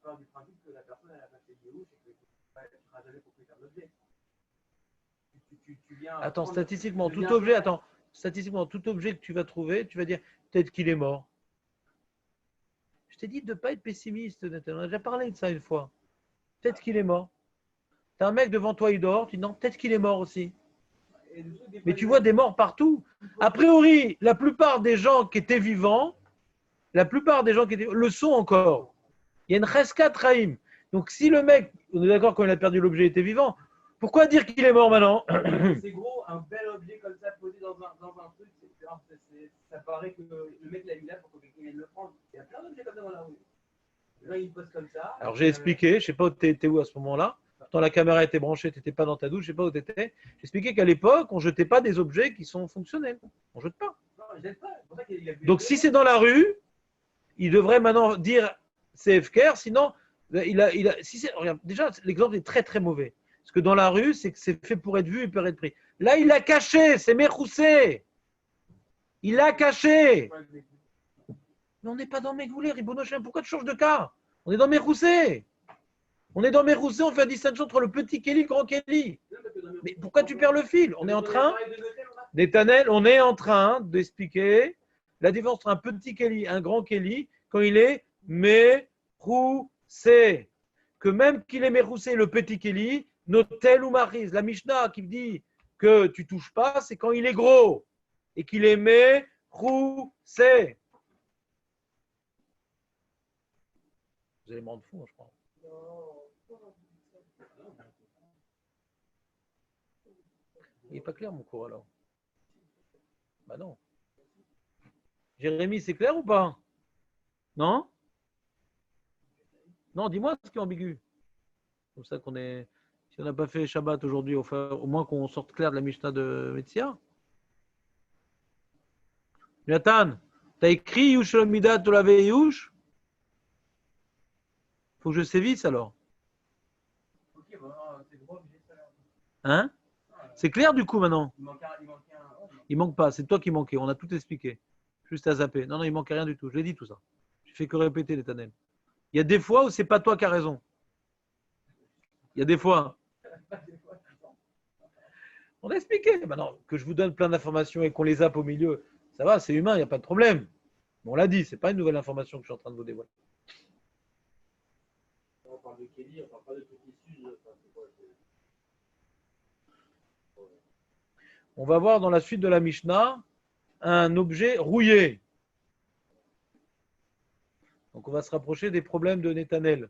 pars du principe que la personne elle a pas fait de Yéhouch et que tu ne seras jamais propriétaire de l'objet. Tu viens. Attends, statistiquement, tu tout viens objet, faire- attends, statistiquement, tout objet que tu vas trouver, tu vas dire peut-être qu'il est mort. Je t'ai dit de ne pas être pessimiste, Nathan. On a déjà parlé de ça une fois. Peut-être qu'il est mort. Tu as un mec devant toi, il dort, tu dis non, peut-être qu'il est mort aussi. Et le truc, des Mais fois, tu vois des morts partout. A priori, la plupart des gens qui étaient vivants, le sont encore. Il y a une cheskat Raïm. Donc si le mec, on est d'accord quand il a perdu l'objet, était vivant, pourquoi dire qu'il est mort maintenant? c'est gros, un bel objet comme ça posé dans un truc, ça paraît que le mec l'a mis là pour que quelqu'un vienne le prendre. Il y a plein d'objets comme ça dans la rue. Les gens ils posent comme ça. Alors j'ai expliqué, je ne sais pas où tu étais où à ce moment-là. Quand la caméra était branchée, tu n'étais pas dans ta douche, je ne sais pas où tu étais. J'ai expliqué qu'à l'époque, on ne jetait pas des objets qui sont fonctionnels. On ne jette pas. Non, je jette pas. C'est pour ça qu'il a vu Donc si c'est dans la rue, il devrait maintenant dire c'est FKR, sinon, regarde, déjà, l'exemple est très très mauvais. Parce que dans la rue, c'est que c'est fait pour être vu et pour être pris. Là, il l'a caché, c'est Mechoussé. Il l'a caché. Mais on n'est pas dans Megvoulé, Ribono Shem. Pourquoi tu changes de cas? On est dans Mechoussé. On est dans Mechoussé, on fait la distinction entre le petit Kelly et le grand Kelly. Mais pourquoi tu perds le fil? On est en train, Netanel, on est en train d'expliquer la différence entre un petit Kelly et un grand Kelly quand il est Mechoussé. Que même qu'il est Mechoussé, le petit Kelly, Notel ou Marise, la Mishnah qui dit que tu ne touches pas, c'est quand il est gros et qu'il est Mechoussé. Vous allez me rendre fou, je crois. Il n'est pas clair mon cours alors. Bah non. Jérémy, c'est clair ou pas? Non? Non, dis-moi ce qui est ambigu. Comme ça qu'on est. Si on n'a pas fait Shabbat aujourd'hui, au moins qu'on sorte clair de la Mishnah de Metzia. Nathan, t'as écrit Yush Midat de la Yush? Faut que je sévisse alors. Hein? C'est clair du coup maintenant? Il manque pas, c'est toi qui manquais, on a tout expliqué. Juste à zapper. Non, il manquait rien du tout. Je l'ai dit tout ça. Je fais que répéter les Tanel. Il y a des fois où c'est pas toi qui as raison. Il y a des fois. On a expliqué. Maintenant, que je vous donne plein d'informations et qu'on les zappe au milieu, ça va, c'est humain, il n'y a pas de problème. Mais on l'a dit, c'est pas une nouvelle information que je suis en train de vous dévoiler. On parle de Kelly, on parle pas de petit sujet. On va voir dans la suite de la Mishnah un objet rouillé. Donc on va se rapprocher des problèmes de Netanel.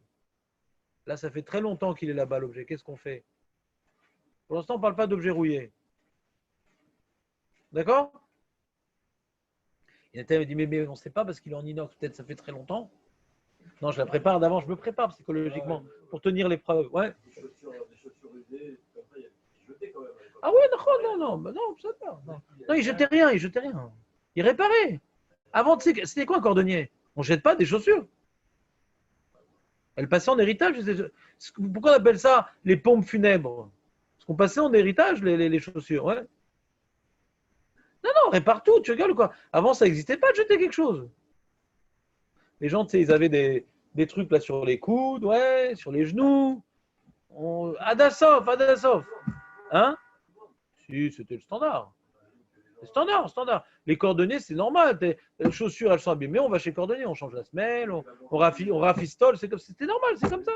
Là, ça fait très longtemps qu'il est là-bas, l'objet. Qu'est-ce qu'on fait? Pour l'instant, on ne parle pas d'objet rouillé. D'accord? Et Netanel me dit, mais on ne sait pas parce qu'il est en inox. Peut-être ça fait très longtemps. Non, je la prépare d'avant. Je me prépare psychologiquement pour tenir l'épreuve. Ouais. Des chaussures usées, après, il y a des jetés quand même. Ah ouais, non, ça va. Non, il jetait rien. Il réparait. Avant, tu sais, c'était quoi un cordonnier? On ne jette pas des chaussures. Elle passait en héritage. Pourquoi on appelle ça les pompes funèbres? Parce qu'on passait en héritage les chaussures. Ouais. Non, répare tout. Tu rigoles quoi? Avant, ça n'existait pas de jeter quelque chose. Les gens, tu sais, ils avaient des trucs là sur les coudes, ouais, sur les genoux. Adassov. Hein? Si, c'était le standard. Standard. Les cordonniers, c'est normal. Les chaussures, elles sont abîmées, on va chez le cordonnier, on change la semelle, on rafistole, c'était normal, c'est comme ça.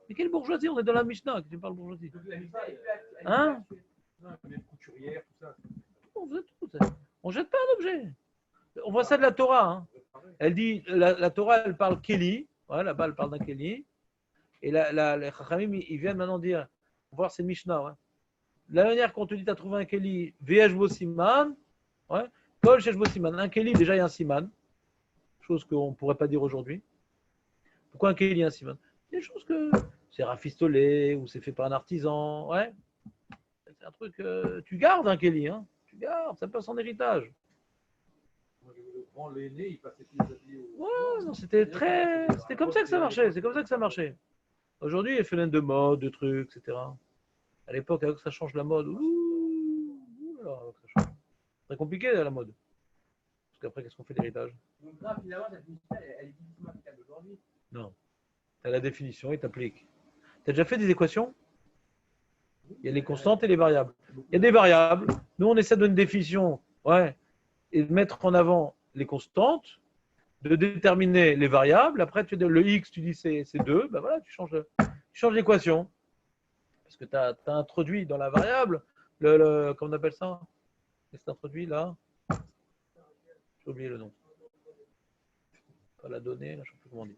Mais quelle bourgeoisie? On est dans la Mishnah, que tu parles bourgeoisie. Hein? On jette pas un objet. On voit ça de la Torah. Hein. Elle dit, la Torah, elle parle Kelly. Ouais, là-bas, elle parle d'un Kelly. Et les Chachamim, ils viennent maintenant dire, voir ces Mishnah. Ouais. De la manière qu'on te dit, tu as trouvé un Keli, Ve'yesh bo siman, ouais, Kol shesh bo siman. Un Keli, déjà, il y a un siman, chose qu'on ne pourrait pas dire aujourd'hui. Pourquoi un Keli, un siman? Des choses que c'est rafistolé ou c'est fait par un artisan. Ouais. C'est un truc, tu gardes un Keli, hein. Tu gardes, ça passe en héritage. Moi, le grand, l'aîné, il passait tous les ateliers. Ouais, non, c'était comme ça que ça marchait. C'est comme ça que ça marchait. Aujourd'hui, il y a phénomène de mode, de trucs, etc. À l'époque, avant que ça change la mode, alors, ça change. C'est très compliqué la mode. Parce qu'après, qu'est-ce qu'on fait d'héritage? Donc là, finalement, cette mission, elle est difficilement applicable aujourd'hui. Non. Tu as la définition et tu appliques. Tu as déjà fait des équations? Il y a les constantes et les variables. Il y a des variables. Nous, on essaie de donner une définition, ouais, et de mettre en avant les constantes, de déterminer les variables. Après, tu dis le x, tu dis c'est 2. Ben voilà, tu changes l'équation. Parce que tu as introduit dans la variable, comment on appelle ça? Qu'est-ce que tu as introduit là? J'ai oublié le nom. Pas la donnée, là, je ne sais plus comment on dit.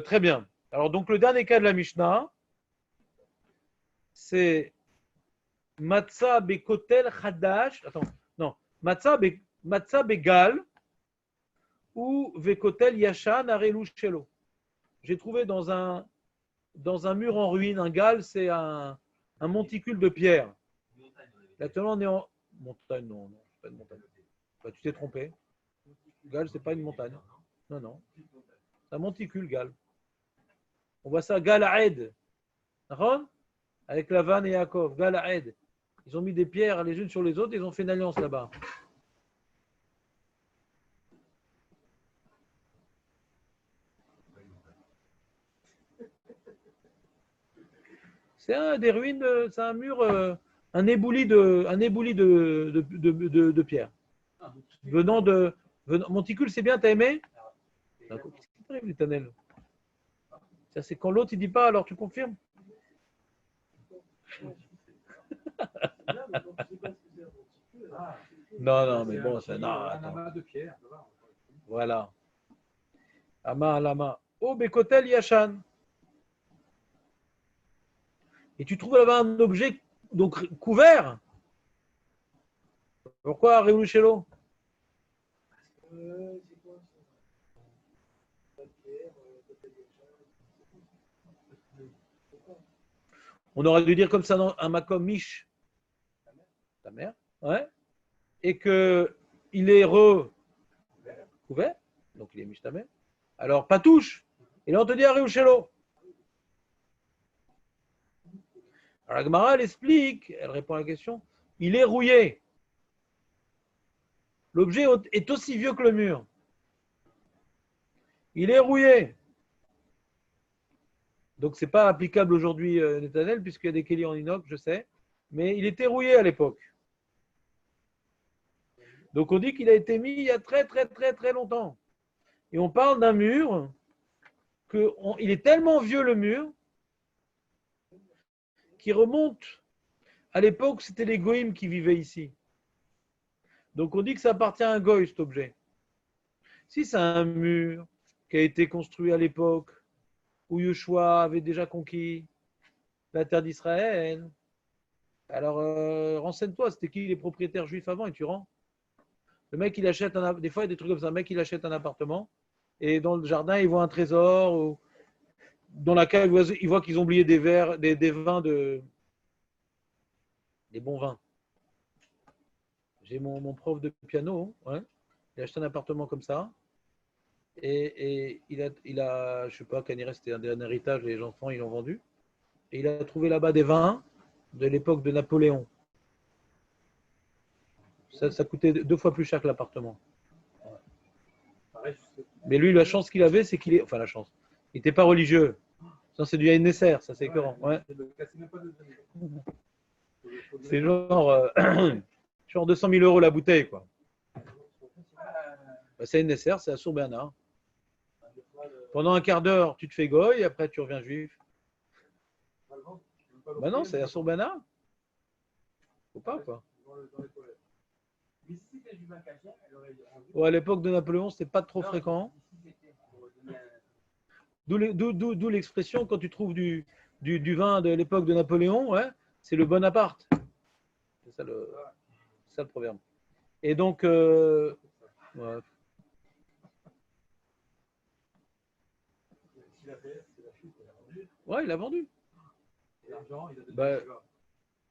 Très bien. Alors, donc, le dernier cas de la Mishnah, c'est Matzah bekotel chadash. Attends, non. Matzah begal ou vekotel yashan arelu shelo. J'ai trouvé dans un mur en ruine, un gal, c'est un monticule de pierre. Actuellement, on est en montagne, non, c'est pas une montagne. Bah, tu t'es trompé. Gal, c'est pas une montagne. Non. C'est un monticule, gal. On voit ça, gal aed. Avec Lavan et Yaakov, gal aed. Ils ont mis des pierres les unes sur les autres, ils ont fait une alliance là-bas. C'est des ruines, c'est un mur, un ébouli de pierre. Venant de. Monticule, c'est bien, t'as aimé? Qu'est-ce qui t'arrive, l'Éternel? Ça, c'est quand l'autre, il dit pas, alors tu confirmes? Non, mais bon, c'est. Non, Un attends. amas de pierre. Voilà. Ama alama. Oh, Bekotel Yashan. Et tu trouves là-bas un objet donc couvert. Pourquoi Réouchello? On aurait dû dire comme ça dans un makom mish. Ta mère. Ouais. Et qu'il est recouvert. Donc il est mish ta mère. Alors, pas touche. Et là, on te dit Réouchello. Alors, la Gemara, elle explique, elle répond à la question, il est rouillé. L'objet est aussi vieux que le mur. Il est rouillé. Donc, ce n'est pas applicable aujourd'hui, Netanel, puisqu'il y a des kélis en inox, je sais, mais il était rouillé à l'époque. Donc, on dit qu'il a été mis il y a très, très, très, très longtemps. Et on parle d'un mur, il est tellement vieux le mur, qui remonte à l'époque, c'était les goïms qui vivaient ici. Donc on dit que ça appartient à un goï, cet objet. Si c'est un mur qui a été construit à l'époque où Yeshua avait déjà conquis la terre d'Israël, alors renseigne-toi, c'était qui les propriétaires juifs avant et tu rends. Le mec, il achète des fois il y a des trucs comme ça, le mec, il achète un appartement et dans le jardin, il voit un trésor ou dans la cave, il voit qu'ils ont oublié des verres, des vins des bons vins. J'ai mon prof de piano, ouais. Il a acheté un appartement comme ça. Et il a, je sais pas, quand il restait un héritage, les enfants, ils l'ont vendu. Et il a trouvé là-bas des vins de l'époque de Napoléon. Ça coûtait 2 fois plus cher que l'appartement. Mais lui, la chance qu'il avait, c'est qu'il est. Enfin, la chance. Il n'était pas religieux. Ça, c'est du Nesser, ça, c'est écœurant. Ouais. C'est genre 200 000 € la bouteille, quoi. C'est Nesser, c'est à Sour-Bernard. Pendant un quart d'heure, tu te fais goy, et après, tu reviens juif. Ben non, c'est à Sour-Bernard. Faut pas, quoi. Ouais, à l'époque de Napoléon, c'était pas trop fréquent. D'où l'expression, quand tu trouves du vin de l'époque de Napoléon, ouais, c'est le Bonaparte. C'est ça le proverbe. Et donc, ouais. S'il a fait, c'est la chute, il a vendu. Ouais, il a vendu. Et l'argent, il a donné Bah, aux gars.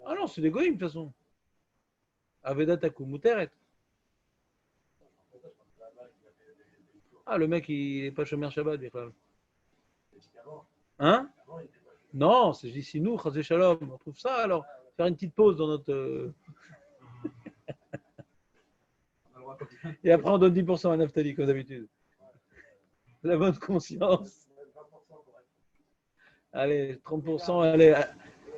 Ah non, c'est des goïms, de toute façon. Avedat Akumuteret. Ah, le mec, il n'est pas chômeur Shabbat, Bichlal. Hein? Non, c'est ici nous, Chazé Shalom. On trouve ça, alors, faire une petite pause dans notre. Et après, on donne 10% à Naftali, comme d'habitude. La bonne conscience. Allez, 30%, allez.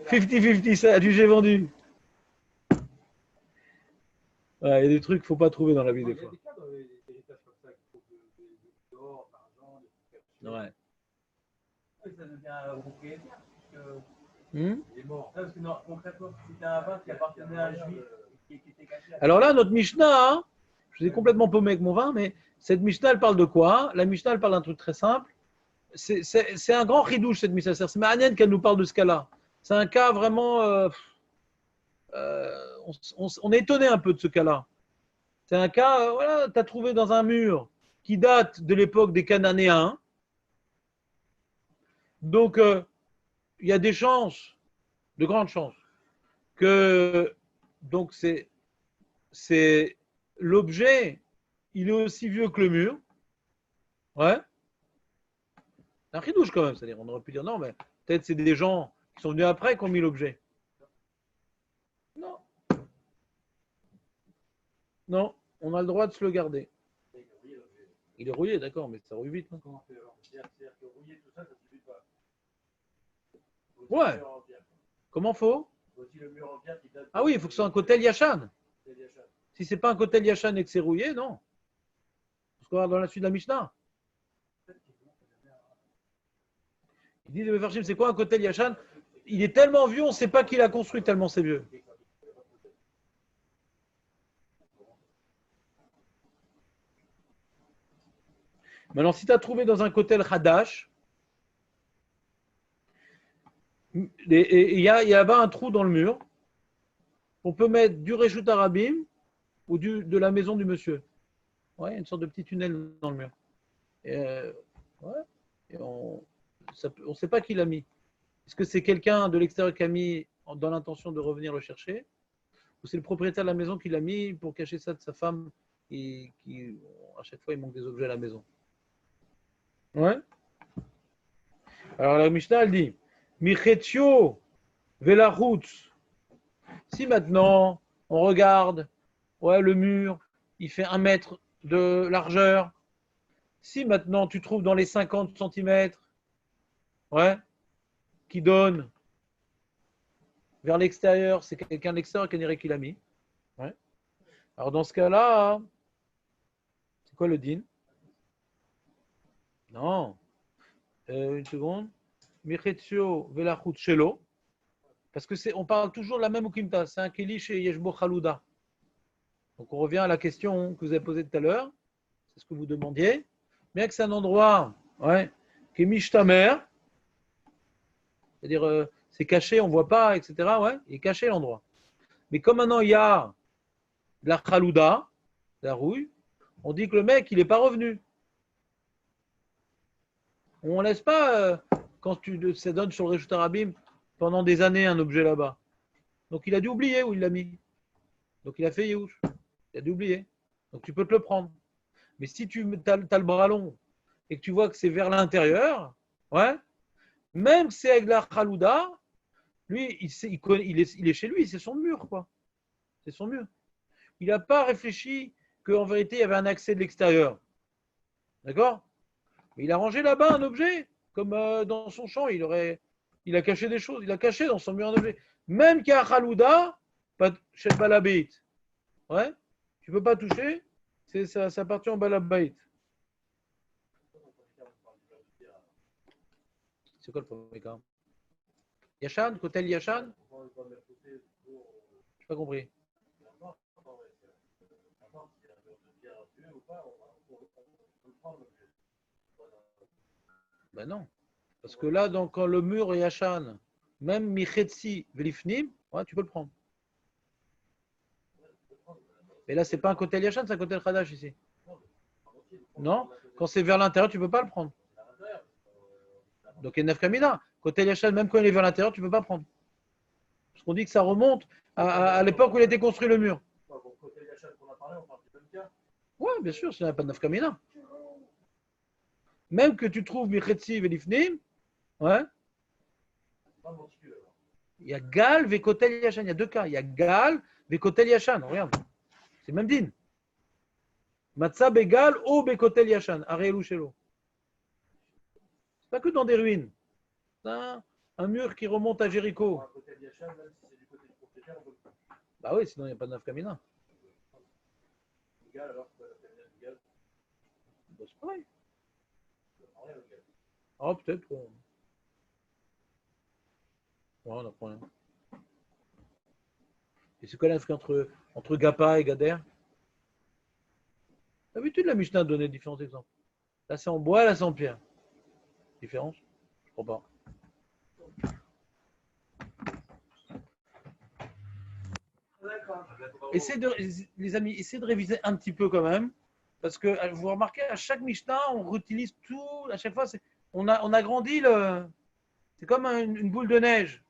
50-50, ça a du j'ai vendu. Ouais, il y a des trucs qu'il ne faut pas trouver dans la vie, des fois. Il y a des cas dans les héritages comme ça qui trouvent de l'or, de l'argent, des trucs. Ouais. Oui, ça devient propriétaire. Hmm? Il est mort. Parce que non, concrètement, si c'était un vin qui appartenait à un juif qui était caché. Alors là, notre Mishnah, hein, je vous ai complètement paumé avec mon vin, mais cette Mishnah, elle parle de quoi? La Mishnah, elle parle d'un truc très simple. C'est un grand ridouche, cette Mishnah. C'est Ma'anen qu'elle nous parle de ce cas-là. C'est un cas vraiment. On est étonné un peu de ce cas-là. C'est un cas, voilà, tu as trouvé dans un mur qui date de l'époque des Cananéens. Donc, il y a des chances, de grandes chances, que donc c'est l'objet, il est aussi vieux que le mur. Ouais. C'est un ridouche quand même. C'est-à-dire, on aurait pu dire non, mais peut-être c'est des gens qui sont venus après qui ont mis l'objet. Non. Non, on a le droit de se le garder. Il est rouillé, d'accord, mais ça rouille vite. Non? Comment on fait alors? C'est-à-dire que rouiller tout ça, ça ne suffit pas. Ouais. Comment faut? Aussi le mur en pierre qui date. Ah oui, il faut que ce soit un kotel Yachan. C'est des achats. Si c'est pas un kotel Yachan et que c'est rouillé, non. Parce qu'on va dans la suite de la Mishnah. Il dit de Mefarshim, c'est quoi un kotel Yachan? Il est tellement vieux, on ne sait pas qui l'a construit tellement c'est vieux. Maintenant, si tu as trouvé dans un kotel Hadash, et il y a là-bas un trou dans le mur, on peut mettre du Reshut Arabim ou de la maison du monsieur. Ouais, une sorte de petit tunnel dans le mur. Et, ouais, et on ne sait pas qui l'a mis. Est-ce que c'est quelqu'un de l'extérieur qui a mis dans l'intention de revenir le chercher? Ou c'est le propriétaire de la maison qui l'a mis pour cacher ça de sa femme et qui, à chaque fois, il manque des objets à la maison? Ouais. Alors la Mishnah, elle dit Michetio velachutz. Si maintenant, on regarde, ouais, le mur, il fait 1 mètre de largeur. Si maintenant, tu trouves dans les 50 centimètres, ouais, qui donne vers l'extérieur, c'est quelqu'un de l'extérieur qui dirait qu'il a mis. Ouais. Alors dans ce cas-là, c'est quoi le din? Non. Une seconde. Michetio velachut shelo. Parce que on parle toujours de la même ukimta. C'est un keli chez Yeshbo Chalouda. Donc on revient à la question que vous avez posée tout à l'heure. C'est ce que vous demandiez. Bien que c'est un endroit, ouais, qui est mishtamer, c'est-à-dire c'est caché, on ne voit pas, etc. Ouais, il est caché l'endroit. Mais comme maintenant il y a de la chalouda, de la rouille, on dit que le mec, il n'est pas revenu. On ne laisse pas, quand ça donne sur le Reshut Arabim, pendant des années un objet là-bas. Donc il a dû oublier où il l'a mis. Donc il a fait Yehush. Il a dû oublier. Donc tu peux te le prendre. Mais si tu as le bras long et que tu vois que c'est vers l'intérieur, ouais, même si c'est avec la chalouda, lui, il est chez lui, c'est son mur, quoi. C'est son mur. Il n'a pas réfléchi qu'en vérité, il y avait un accès de l'extérieur. D'accord? Mais il a rangé là-bas un objet, comme dans son champ, il a caché des choses, il a caché dans son mur un objet. Même qu'il y a chalouda, pas chez le balabait. Ouais, tu ne peux pas toucher, ça appartient au balabait. C'est quoi le premier cas? Yachan, Kotel Yachan? Je n'ai pas compris. Ben non. Parce que là, donc, quand le mur est Yachan, même Michetsi Velifnim, ouais, tu peux le prendre. Mais là, c'est pas un côté Yachan, c'est un côté Khadash ici. Non? Quand c'est vers l'intérieur, tu ne peux pas le prendre. Donc, il y a Nefkamina. Côté Yachan, même quand il est vers l'intérieur, tu ne peux pas prendre. Parce qu'on dit que ça remonte à l'époque où il a été construit le mur. Oui, bien sûr, s'il n'y a pas de Nefkamina. Même que tu trouves Michetsi Velifnim, ouais. Il y a Gal, Vekotel Yachan. Il y a deux cas. Il y a Gal, Vekotel Yachan. Regarde. C'est le même din. Matzah Begal ou Bekotel Yachan. Ariel ou Shelo. C'est pas que dans des ruines. C'est un mur qui remonte à Jéricho. Bah oui, sinon il n'y a pas de Nafkamina. Bah, c'est pareil. Ah, peut-être. Ouais, on apprend rien. Et c'est quoi la différence entre Gapa et Gader? D'habitude, la Mishnah donnait différents exemples. Là, c'est en bois, là, c'est en pierre. Différence? Je crois pas. Les amis, essayez de réviser un petit peu quand même. Parce que vous remarquez, à chaque Mishnah, on réutilise tout. À chaque fois, on agrandit le. C'est comme une boule de neige.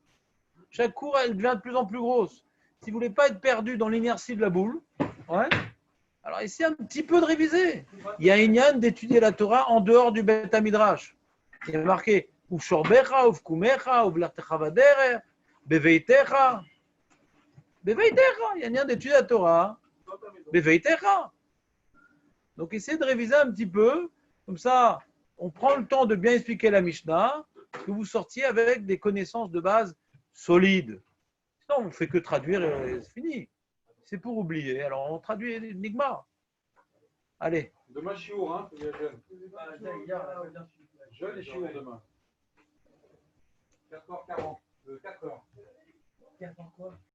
Chaque cours, elle devient de plus en plus grosse. Si vous voulez pas être perdu dans l'inertie de la boule, ouais, alors essayez un petit peu de réviser. Il y a une yann d'étudier la Torah en dehors du Beth Midrash. Il y a marqué Uf shorbecha, uf kumecha, uf lartecha vaderer, beveitecha. Beveitecha, il y a une yann d'étudier la Torah. Beveitecha. Donc essayez de réviser un petit peu. Comme ça, on prend le temps de bien expliquer la Mishnah, que vous sortiez avec des connaissances de base solides. Sinon, on ne fait que traduire et c'est fini. C'est pour oublier. Alors, on traduit Enigma. Allez. Demain, chiour, hein, il y a jeune. Jeune et chiour demain. 4h40. 4h. 4 quoi?